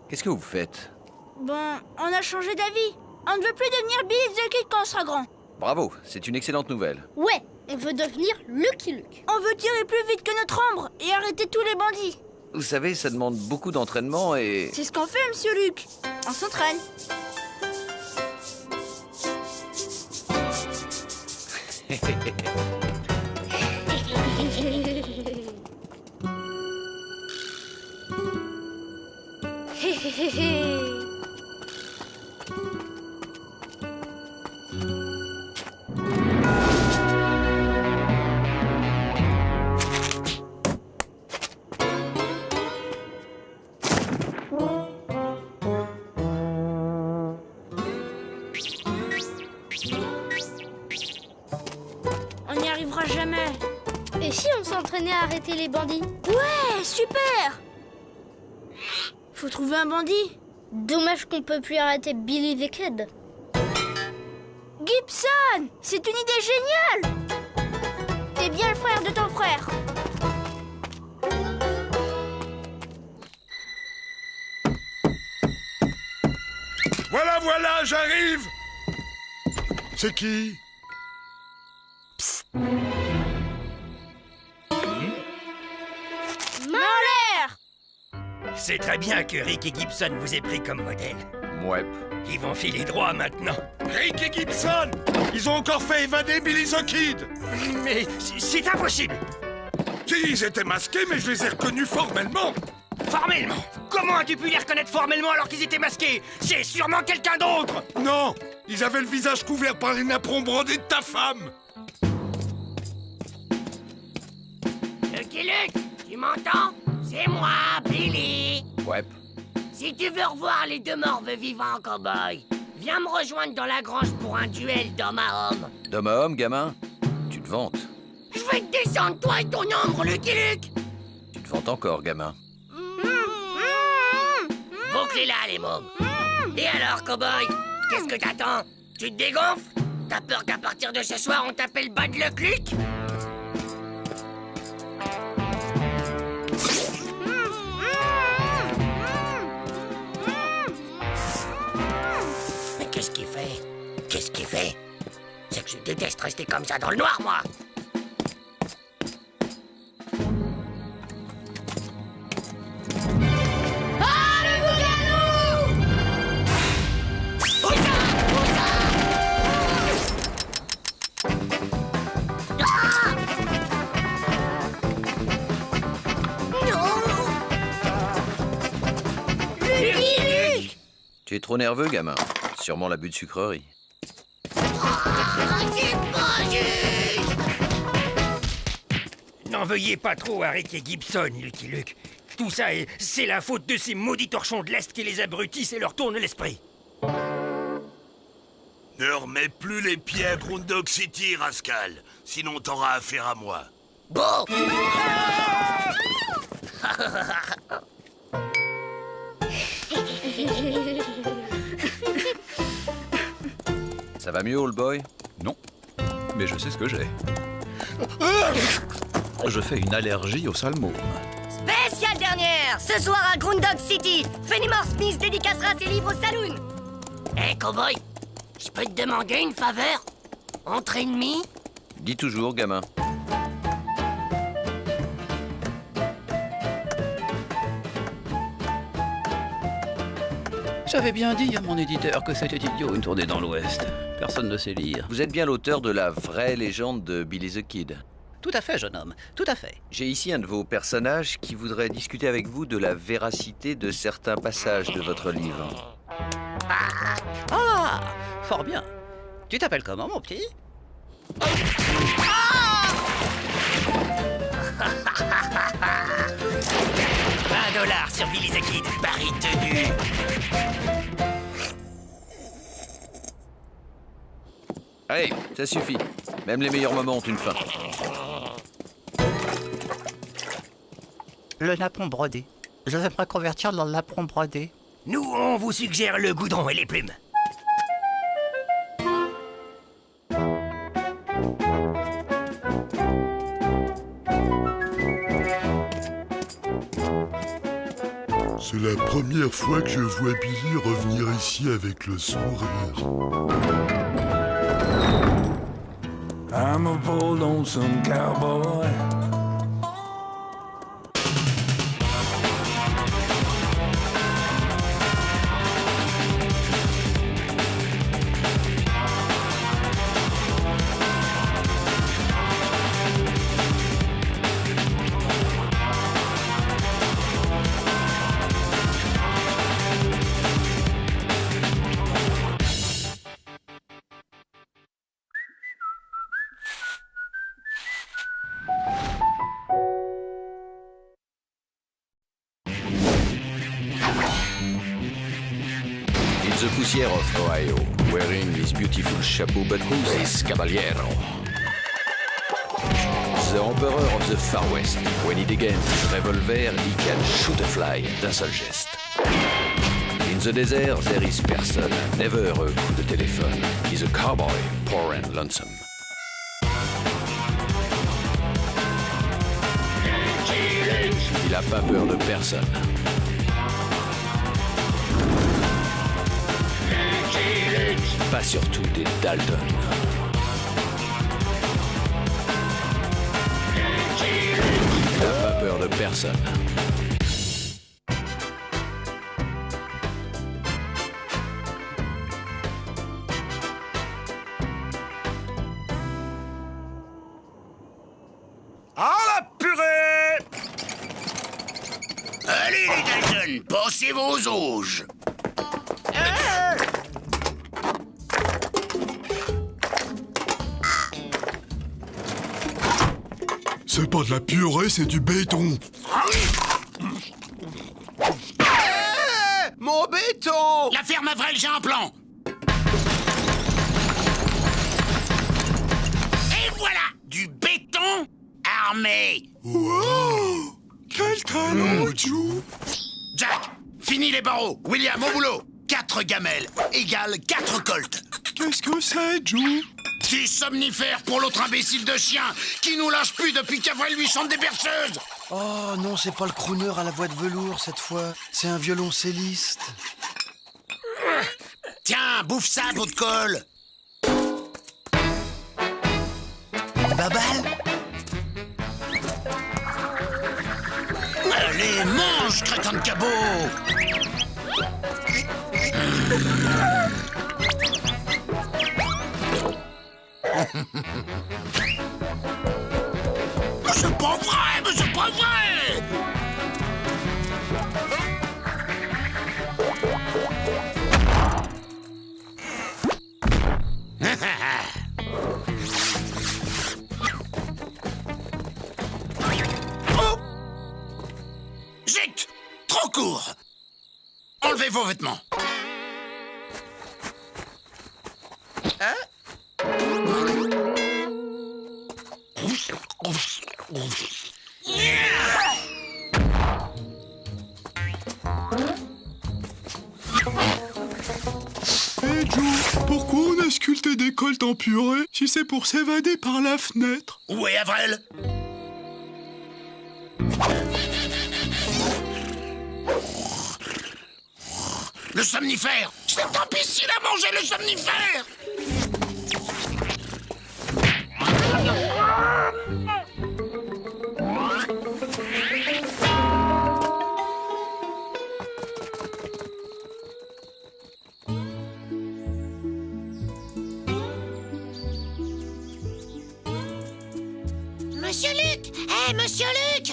Qu'est-ce que vous faites? Bon, on a changé d'avis. On ne veut plus devenir Billy the Kid quand on sera grand. Bravo, c'est une excellente nouvelle. Ouais, on veut devenir Lucky Luke. On veut tirer plus vite que notre ombre et arrêter tous les bandits. Vous savez, ça demande beaucoup d'entraînement et... C'est ce qu'on fait, monsieur Luke. On s'entraîne. Hé hé hé hé. On n'y arrivera jamais. Et si on s'entraînait à arrêter les bandits? Ouais, super. Faut trouver un bandit. Dommage qu'on peut plus arrêter Billy the Kid. Gibson, c'est une idée géniale. T'es bien le frère de ton frère. Voilà, voilà, j'arrive. C'est qui? Main en l'air. C'est très bien que Rick et Gibson vous aient pris comme modèle. Ouais. Ils vont filer droit maintenant. Rick et Gibson, ils ont encore fait évader Billy the Kid. Mais c'est impossible. Si, ils étaient masqués, mais je les ai reconnus formellement. Formellement? Comment as-tu pu les reconnaître formellement alors qu'ils étaient masqués? C'est sûrement quelqu'un d'autre. Non, ils avaient le visage couvert par les napperons brodés de ta femme. Lucky Luke, tu m'entends? C'est moi, Billy. Ouais. Si tu veux revoir les deux morts vivants en cow-boy, viens me rejoindre dans la grange pour un duel d'homme à homme. D'homme à homme, gamin? Tu te vantes. Je vais te descendre, toi et ton ombre, Lucky Luke. Tu te vantes encore, gamin. Bouclez-la, les mômes. Et alors, cow-boy, qu'est-ce que t'attends? Tu te dégonfles? T'as peur qu'à partir de ce soir, on t'appelle Bad Luck Luke? Mais qu'est-ce qu'il fait? Qu'est-ce qu'il fait? C'est que je déteste rester comme ça dans le noir, moi. Tu es trop nerveux, gamin. Sûrement l'abus de sucrerie. N'en veuillez pas trop à Rick et Gibson, Lucky Luke. Tout ça, c'est la faute de ces maudits torchons de l'Est qui les abrutissent et leur tournent l'esprit. Ne remets plus les pieds à Groundhog City, Rascal. Sinon t'auras affaire à moi. Bon. Ça va mieux, old boy? Non, mais je sais ce que j'ai. Je fais une allergie au salmon. Spéciale dernière, ce soir à Groundhog City, Fenimore Smith dédicacera ses livres au saloon. Hé, cowboy, je peux te demander une faveur? Entre ennemis? Dis toujours, gamin. J'avais bien dit à mon éditeur que c'était idiot une tournée dans l'Ouest. Personne ne sait lire. Vous êtes bien l'auteur de la vraie légende de Billy the Kid. Tout à fait, jeune homme, tout à fait. J'ai ici un de vos personnages qui voudrait discuter avec vous de la véracité de certains passages de votre livre. Ah, fort bien. Tu t'appelles comment, mon petit? $20 sur Billy the Kid, pari tenu. Allez, ça suffit. Même les meilleurs moments ont une fin. Le napperon brodé. Je vais me reconvertir dans le napperon brodé. Nous, on vous suggère le goudron et les plumes. C'est la première fois que je vois Billy revenir ici avec le sourire. I'm a bold lonesome cowboy. the poussière of Ohio, wearing his beautiful chapeau, but who's this caballero? The Emperor of the Far West. When he degains his revolver, he can shoot a fly d'un seul geste. In the desert, there is person, never a coup de téléphone. He's a cowboy, poor and lonesome. Il a pas peur de personne. Pas surtout des Dalton. Il n'a pas peur de personne. Ah la purée! Allez les Dalton, pensez vos auges! C'est pas de la purée, c'est du béton. Mon béton! La ferme Avril, j'ai un plan! Et voilà! Du béton armé! Wow! Quel talent, Joe! Jack, finis les barreaux! William, au boulot! 4 gamelles égale 4 colts! Qu'est-ce que c'est, Joe? 10 somnifères pour l'autre imbécile de chien qui nous lâche plus depuis qu'Avril lui chante des berceuses! Oh non, c'est pas le crooner à la voix de velours cette fois, c'est un violoncelliste. Tiens, bouffe ça, votre colle! Babal? Allez, mange, crétin de cabot! C'est pas vrai, mais c'est pas vrai! Oh! Zut! Trop court! Enlevez vos vêtements. Hey Joe, pourquoi on a sculpté des colts en purée si c'est pour s'évader par la fenêtre? Où est Avril? Le somnifère! C'est imbécile à manger le somnifère! Monsieur Luc! Hé, Monsieur Luc!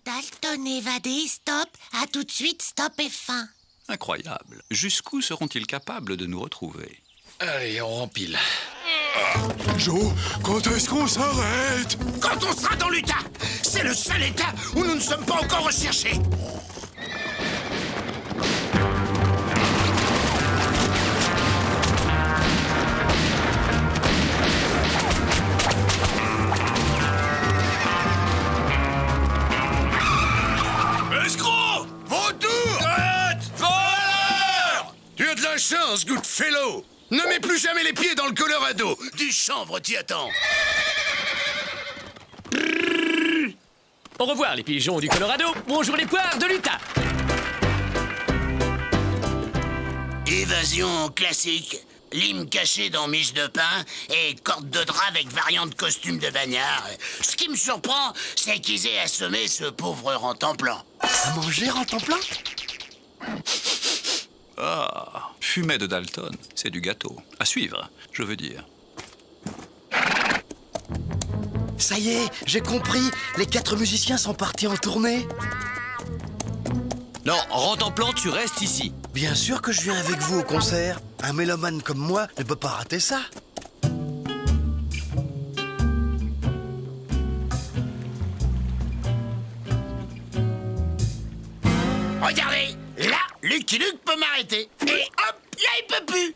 Dalton évadé, stop. À tout de suite, stop et fin. Incroyable. Jusqu'où seront-ils capables de nous retrouver? Allez, on rempile. Joe, quand est-ce qu'on s'arrête? Quand on sera dans l'Utah! C'est le seul État où nous ne sommes pas encore recherchés! Escroc! Vautour! Arrête! Voleur! Tu as de la chance, Goodfellow! Ne mets plus jamais les pieds dans le Colorado! Du chanvre t'y attends! Au revoir les pigeons du Colorado, bonjour les poires de l'Utah. Évasion classique. Lime caché dans miche de pain et corde de drap avec variante costume de bagnard. Ce qui me surprend, c'est qu'ils aient assommé ce pauvre rentemplant. À manger rentemplant? Ah, fumet de Dalton, c'est du gâteau. À suivre, je veux dire. Ça y est, j'ai compris. Les 4 musiciens sont partis en tournée. Non, Rentemplant, tu restes ici. Bien sûr que je viens avec vous au concert. Un mélomane comme moi ne peut pas rater ça. Regardez, là, Lucky Luke peut m'arrêter. Et hop, là, il peut plus.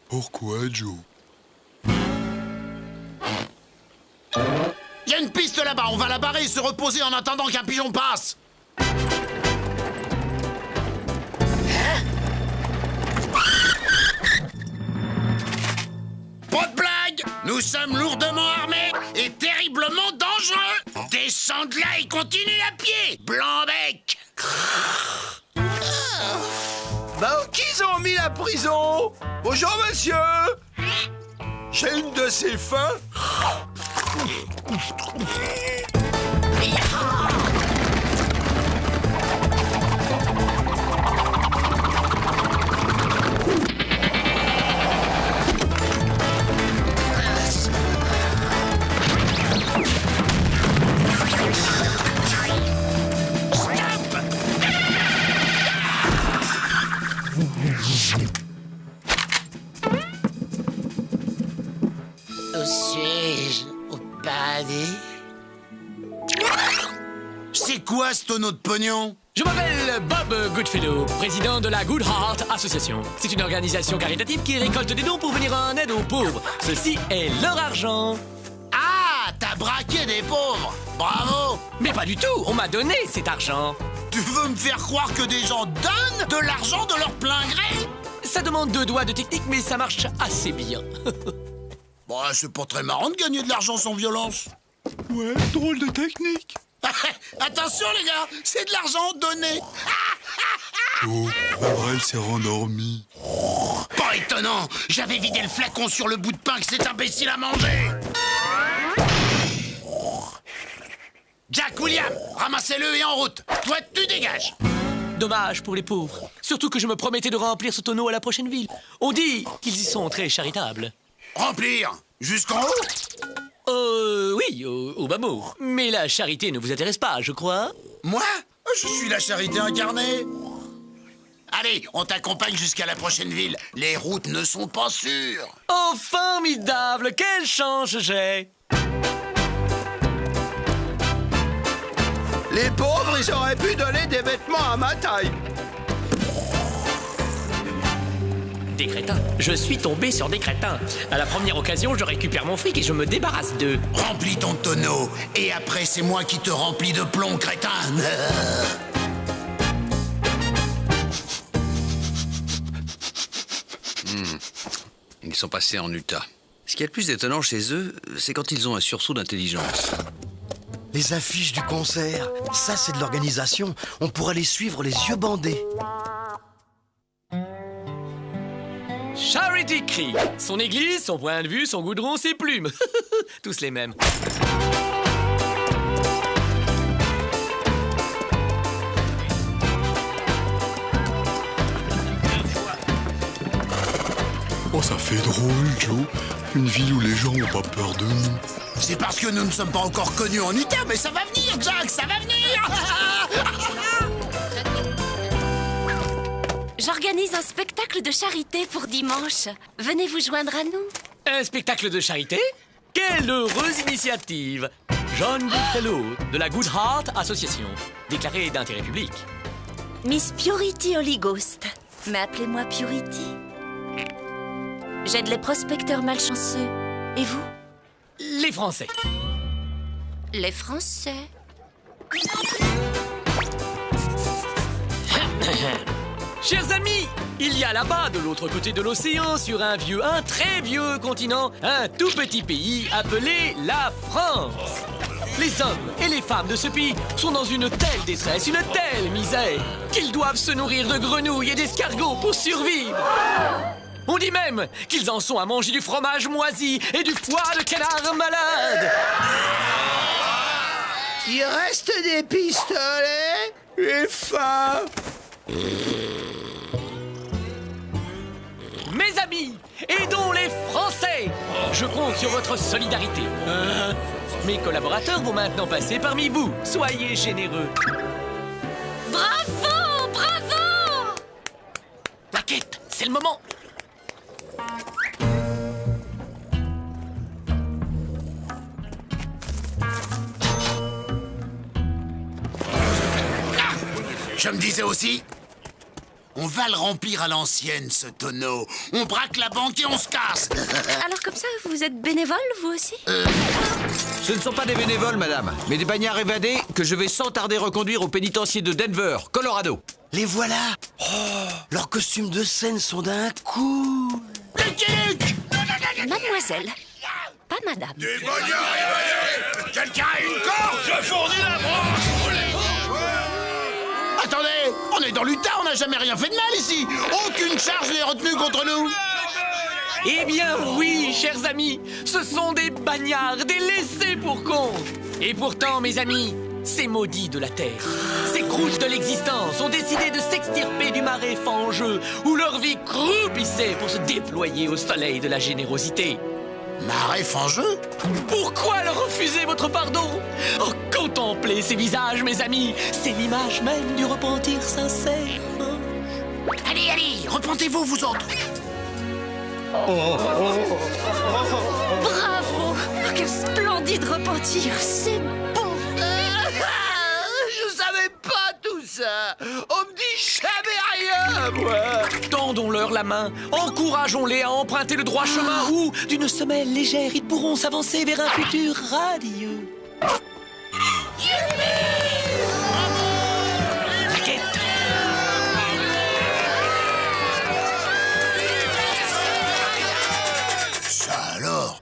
Pourquoi, Joe? Il y a une piste là-bas, on va la barrer et se reposer en attendant qu'un pigeon passe. Pas de blague, nous sommes lourdement armés et terriblement dangereux. Descends de là et continue à pied, Blanc-bec. Bah, qui ont mis la prison? Bonjour, monsieur. J'ai une de ces fins. Où suis-je? Au paradis? C'est quoi ce tonneau de pognon? Je m'appelle Bob Goodfellow, président de la Good Heart Association. C'est une organisation caritative qui récolte des dons pour venir en aide aux pauvres. Ceci est leur argent. Ah, t'as braqué des pauvres! Bravo! Mais pas du tout, on m'a donné cet argent. Tu veux me faire croire que des gens donnent de l'argent de leur plein gré? Ça demande 2 doigts de technique, mais ça marche assez bien. Bon, c'est pas très marrant de gagner de l'argent sans violence. Ouais, drôle de technique. Attention les gars, c'est de l'argent donné. Oh, Avril s'est rendormi. Pas étonnant, j'avais vidé le flacon sur le bout de pain que cet imbécile a mangé. Jack, William, ramassez-le et en route. Toi, tu dégages. Dommage pour les pauvres. Surtout que je me promettais de remplir ce tonneau à la prochaine ville. On dit qu'ils y sont très charitables. Remplir? Jusqu'en haut? Oui, au bas mot. Mais la charité ne vous intéresse pas, je crois. Moi? Je suis la charité incarnée. Allez, on t'accompagne jusqu'à la prochaine ville. Les routes ne sont pas sûres. Oh, formidable! Quelle chance j'ai! Les pauvres, ils auraient pu donner des vêtements à ma taille. Des crétins. Je suis tombé sur des crétins. À la première occasion, je récupère mon fric et je me débarrasse d'eux. Remplis ton tonneau. Et après, c'est moi qui te remplis de plomb, crétin. Ils sont passés en Utah. Ce qui est le plus étonnant chez eux, c'est quand ils ont un sursaut d'intelligence. Les affiches du concert, ça c'est de l'organisation. On pourrait les suivre les yeux bandés. Charity Creek. Son église, son point de vue, son goudron, ses plumes. Tous les mêmes. Oh, ça fait drôle, Joe. Une ville où les gens n'ont pas peur de nous. C'est parce que nous ne sommes pas encore connus en Utah, mais ça va venir, Jack, ça va venir. J'organise un spectacle de charité pour dimanche. Venez vous joindre à nous. Un spectacle de charité? Quelle heureuse initiative! John Goodfellow, de la Good Heart Association, déclaré d'intérêt public. Miss Purity Holy Ghost. Mais appelez-moi Purity. J'aide les prospecteurs malchanceux. Et vous? Les Français. Les Français. Chers amis, il y a là-bas, de l'autre côté de l'océan, sur un très vieux continent, un tout petit pays appelé la France. Les hommes et les femmes de ce pays sont dans une telle détresse, une telle misère, qu'ils doivent se nourrir de grenouilles et d'escargots pour survivre. On dit même qu'ils en sont à manger du fromage moisi et du foie de canard malade. Il reste des pistolets? J'ai faim. Mes amis, aidons les Français. Je compte sur votre solidarité. Mes collaborateurs vont maintenant passer parmi vous. Soyez généreux. Bravo! Bravo! La quête, c'est le moment. Je me disais aussi... On va le remplir à l'ancienne, ce tonneau. On braque la banque et on se casse. Alors comme ça, vous êtes bénévole, vous aussi Ce ne sont pas des bénévoles, madame, mais des bagnards évadés que je vais sans tarder reconduire au pénitencier de Denver, Colorado. Les voilà. Oh, leurs costumes de scène sont d'un coup. Mademoiselle, pas madame. Des bagnards évadés. Quelqu'un a une corde? Je fournis la branche. Attendez, on est dans l'Utah, on n'a jamais rien fait de mal ici. Aucune charge n'est retenue contre nous. Eh bien oui, chers amis, ce sont des bagnards, des laissés pour compte. Et pourtant, mes amis, ces maudits de la terre, ces croûtes de l'existence ont décidé de s'extirper du marais fangeux où leur vie croupissait pour se déployer au soleil de la générosité. Marais fangeux? Pourquoi leur refuser votre pardon? Oh, contemplez ces visages, mes amis, c'est l'image même du repentir sincère. Allez, allez, repentez-vous, vous autres. Bravo! Quel splendide repentir! C'est beau! Je savais pas tout ça. On me dit jamais rien, moi. Tendons-leur la main, encourageons-les à emprunter le droit chemin où, d'une semelle légère, ils pourront s'avancer vers un futur radieux. Raquette! Ça alors?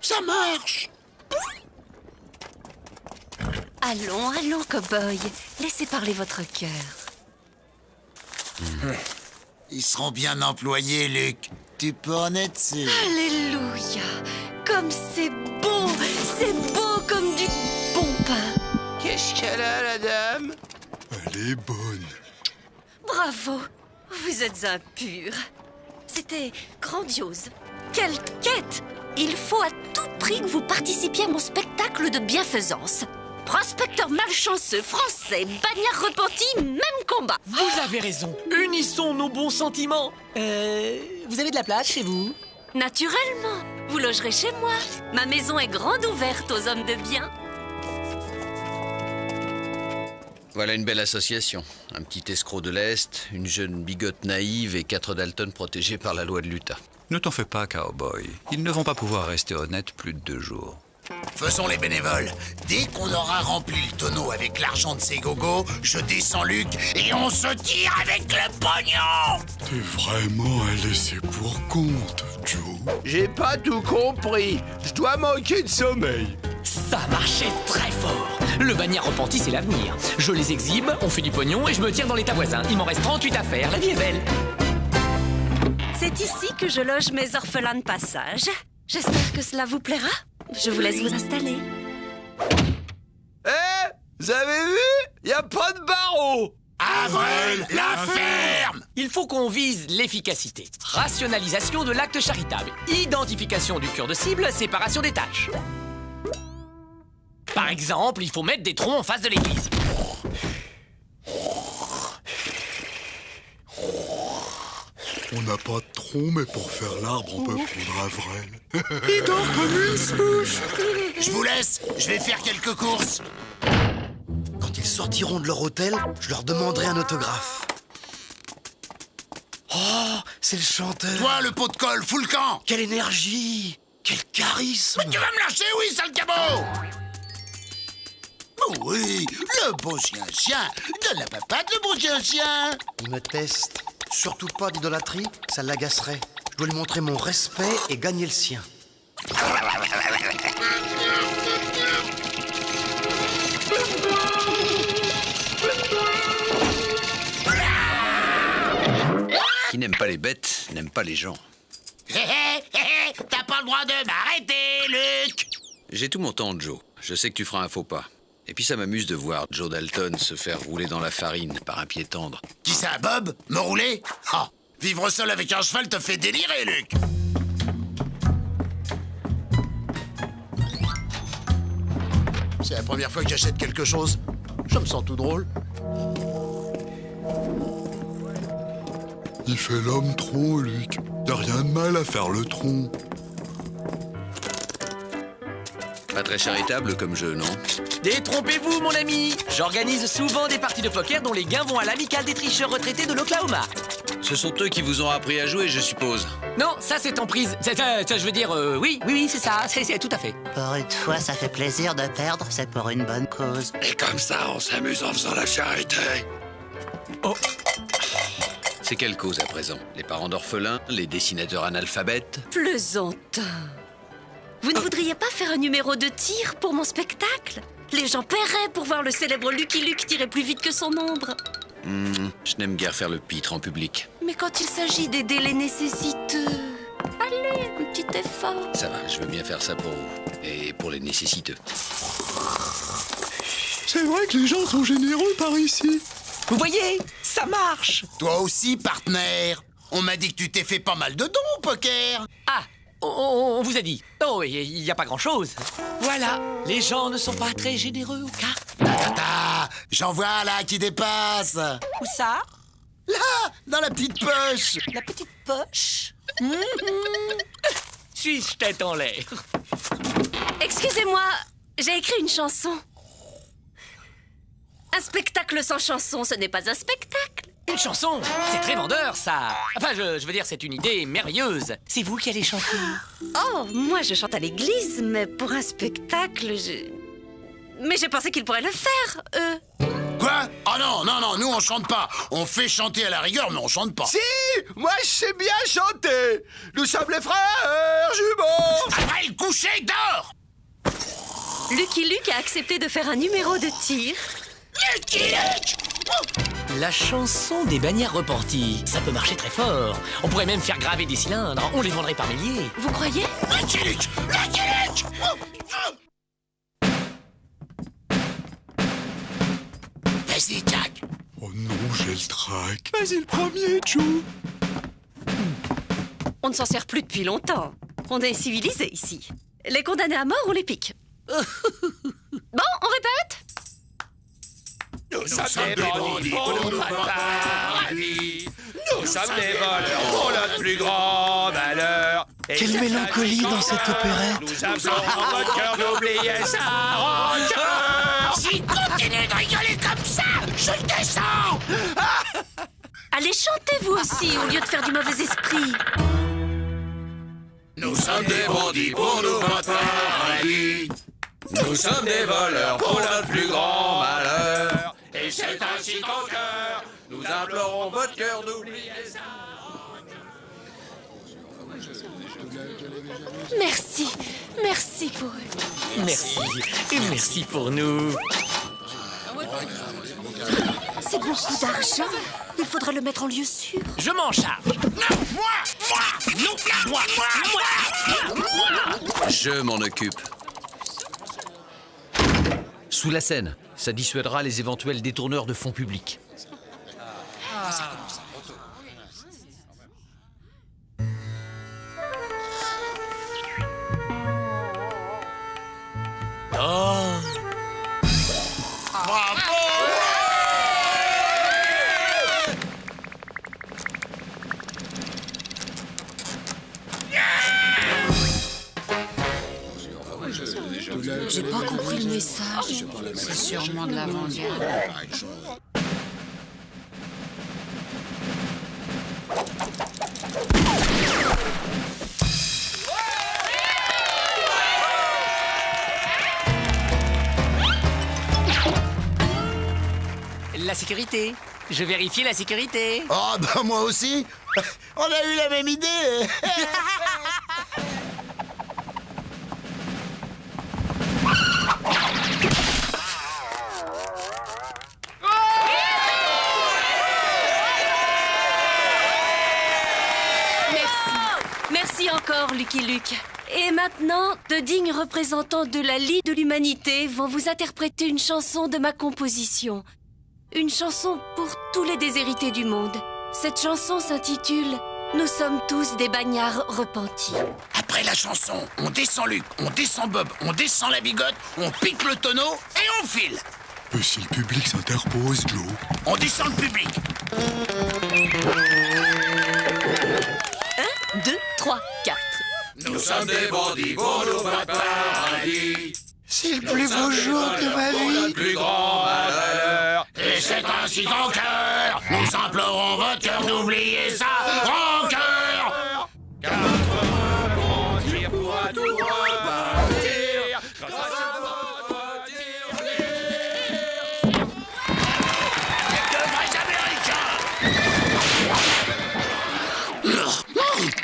Ça marche! Allons, allons, cow-boy. Laissez parler votre cœur. Ils seront bien employés, Luc. Tu peux en être sûr. Alléluia! Comme c'est beau comme du bon pain. Qu'est-ce qu'elle a, la dame? Elle est bonne. Bravo! Vous êtes un pur. C'était grandiose. Quelle quête! Il faut à tout prix que vous participiez à mon spectacle de bienfaisance. Prospecteur malchanceux, français, bagnard repenti, même combat. Vous avez raison. Unissons nos bons sentiments. Vous avez de la place chez vous? Naturellement. Vous logerez chez moi. Ma maison est grande ouverte aux hommes de bien. Voilà une belle association. Un petit escroc de l'Est, une jeune bigote naïve et 4 Dalton protégés par la loi de l'Utah. Ne t'en fais pas, cowboy. Ils ne vont pas pouvoir rester honnêtes plus de 2 jours. Faisons les bénévoles. Dès qu'on aura rempli le tonneau avec l'argent de ces gogos, je descends Luc et on se tire avec le pognon. T'es vraiment un laissé pour compte, Joe. J'ai pas tout compris. Je dois manquer de sommeil. Ça marchait très fort. Le bagnard repenti, c'est l'avenir. Je les exhibe, on fait du pognon et je me tire dans l'état voisin. Il m'en reste 38 à faire. La vie est belle. C'est ici que je loge mes orphelins de passage. J'espère que cela vous plaira. Je vous laisse vous installer. Vous avez vu? Y a pas de barreau. Avril, la ferme. Il faut qu'on vise l'efficacité. Rationalisation de l'acte charitable. Identification du cœur de cible, séparation des tâches. Par exemple, il faut mettre des troncs en face de l'église. On n'a pas de tronc, mais pour faire l'arbre, on peut prendre Avril. Il dort comme une souche. Je vous laisse, je vais faire quelques courses. Quand ils sortiront de leur hôtel, je leur demanderai un autographe. Oh, c'est le chanteur. Toi, le pot de colle, fous le camp. Quelle énergie. Quel charisme. Mais tu vas me lâcher, oui, sale cabot. Oui, le beau chien-chien. Donne la papate, le beau chien-chien. Il me teste. Surtout pas d'idolâtrie, ça l'agacerait. Je dois lui montrer mon respect et gagner le sien. Qui n'aime pas les bêtes, n'aime pas les gens. T'as pas le droit de m'arrêter, Luc. J'ai tout mon temps, Joe. Je sais que tu feras un faux pas. Et puis ça m'amuse de voir Joe Dalton se faire rouler dans la farine par un pied tendre. Qui ça, Bob? Me rouler? Ah, vivre seul avec un cheval te fait délirer, Luc. C'est la première fois que j'achète quelque chose. Je me sens tout drôle. Il fait l'homme tronc, Luc. Y'a rien de mal à faire le tronc. Pas très charitable comme jeu, non? Détrompez-vous, mon ami. J'organise souvent des parties de poker dont les gains vont à l'amicale des tricheurs retraités de l'Oklahoma. Ce sont eux qui vous ont appris à jouer, je suppose. Non, ça c'est en prise. Je veux dire, oui, c'est ça, c'est tout à fait. Pour une fois, ça fait plaisir de perdre, c'est pour une bonne cause. Et comme ça, on s'amuse en faisant la charité. Oh. C'est quelle cause à présent? Les parents d'orphelins? Les dessinateurs analphabètes? Plaisantin. Vous ne voudriez pas faire un numéro de tir pour mon spectacle? Les gens paieraient pour voir le célèbre Lucky Luke tirer plus vite que son ombre. Je n'aime guère faire le pitre en public. Mais quand il s'agit d'aider les nécessiteux... Allez, un petit effort. Ça va, je veux bien faire ça pour vous. Et pour les nécessiteux. C'est vrai que les gens sont généreux par ici. Vous voyez, ça marche. Toi aussi, partenaire. On m'a dit que tu t'es fait pas mal de dons au poker. Ah, on vous a dit. Oh, il n'y a pas grand-chose. Voilà, les gens ne sont pas très généreux aux cartes. J'en vois là qui dépasse. Où ça? Là, dans la petite poche. La petite poche? Suis-je tête en l'air? Excusez-moi, j'ai écrit une chanson. Un spectacle sans chanson, ce n'est pas un spectacle. Une chanson? C'est très vendeur, ça. Enfin, je veux dire, c'est une idée merveilleuse. C'est vous qui allez chanter. Oh, moi je chante à l'église, mais pour un spectacle, Mais j'ai pensé qu'ils pourraient le faire, eux. Quoi? Oh non, nous on chante pas. On fait chanter à la rigueur, mais on chante pas. Si! Moi je sais bien chanter! Nous sommes les frères jumeaux! Après le coucher d'or! Lucky Luke a accepté de faire un numéro de tir. Lucky Luke! La chanson des bannières repenties, ça peut marcher très fort. On pourrait même faire graver des cylindres, on les vendrait par milliers. Vous croyez? Lucky Luke! Lucky Luke! Vas-y, Jack. Oh non, j'ai le trac. Vas-y, le premier, Joe. On ne s'en sert plus depuis longtemps. On est civilisés ici. Les condamnés à mort, on les pique. Bon, on répète? Nous sommes des bandits pour nous paradis. Nous sommes des voleurs pour notre plus grand malheur. Quelle mélancolie dans cette opérette. Nous implorons votre cœur d'oublier sa rancœur. Si continuez de rigoler comme ça, je le descends. Allez, chantez vous aussi, au lieu de faire du mauvais esprit. Nous sommes des bandits pour nous votre paradis. Nous sommes des voleurs pour notre plus grand malheur. Et c'est ainsi qu'en cœur, nous implorons votre cœur d'oublier ça. Merci pour eux. Merci, et merci pour nous. C'est beaucoup d'argent. Il faudra le mettre en lieu sûr. Je m'en charge. Je m'en occupe. Sous la scène, ça dissuadera les éventuels détourneurs de fonds publics. Oh! Bravo! J'ai pas compris le message. C'est sûrement de l'avant-garde. La sécurité. Je vérifie la sécurité. Oh, bah moi aussi. On a eu la même idée. Merci encore, Lucky Luke. Et maintenant, de dignes représentants de la Ligue de l'Humanité vont vous interpréter une chanson de ma composition. Une chanson pour tous les déshérités du monde. Cette chanson s'intitule « Nous sommes tous des bagnards repentis ». Après la chanson, on descend Luc, on descend Bob, on descend la bigote, on pique le tonneau et on file. Si le public s'interpose, Joe. On descend le public. 1, 2, 3, 4. Nous sommes sommes des bandits pour nous battre paradis. C'est le plus beau jour de ma vie. Notre plus grand malheur. Et c'est ainsi qu'en cœur, nous implorons votre cœur d'oublier ça. Rancœur. 80 bons tirs pourra tout repartir. Grâce à votre tir. De vrais Américains.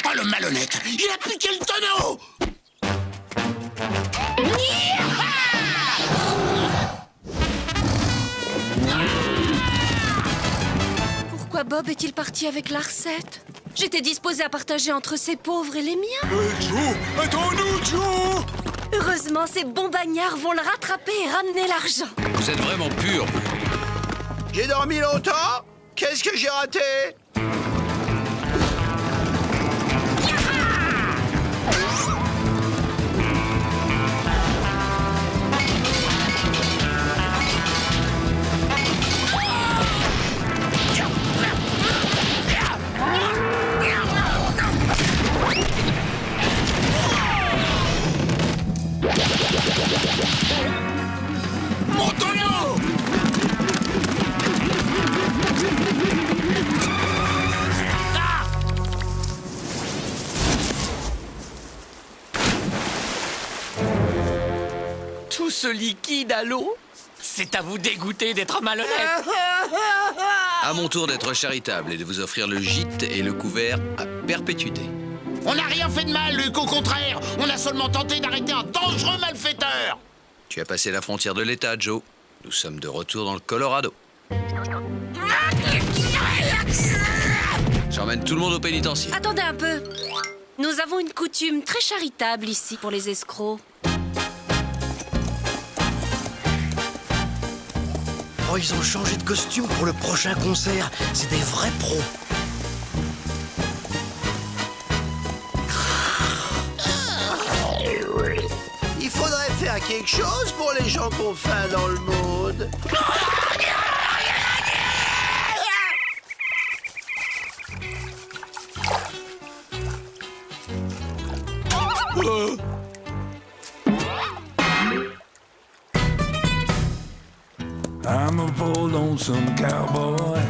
Oh, le malhonnête, il a piqué le tonneau. Pourquoi Bob est-il parti avec la recette? J'étais disposée à partager entre ces pauvres et les miens. Joe, attends-nous, Joe! Heureusement, ces bons bagnards vont le rattraper et ramener l'argent. Vous êtes vraiment pur. J'ai dormi longtemps? Qu'est-ce que j'ai raté? Mon tonneau! Tout ce liquide à l'eau? C'est à vous dégoûter d'être malhonnête. À mon tour d'être charitable et de vous offrir le gîte et le couvert à perpétuité. On n'a rien fait de mal, Luc, au contraire. On a seulement tenté d'arrêter un dangereux malfaiteur. Tu as passé la frontière de l'État, Joe. Nous sommes de retour dans le Colorado. J'emmène tout le monde au pénitencier. Attendez un peu. Nous avons une coutume très charitable ici pour les escrocs. Oh, ils ont changé de costume pour le prochain concert. C'est des vrais pros. Il faudrait faire quelque chose pour les gens qu'on faim dans le monde. I'm a poor lonesome cowboy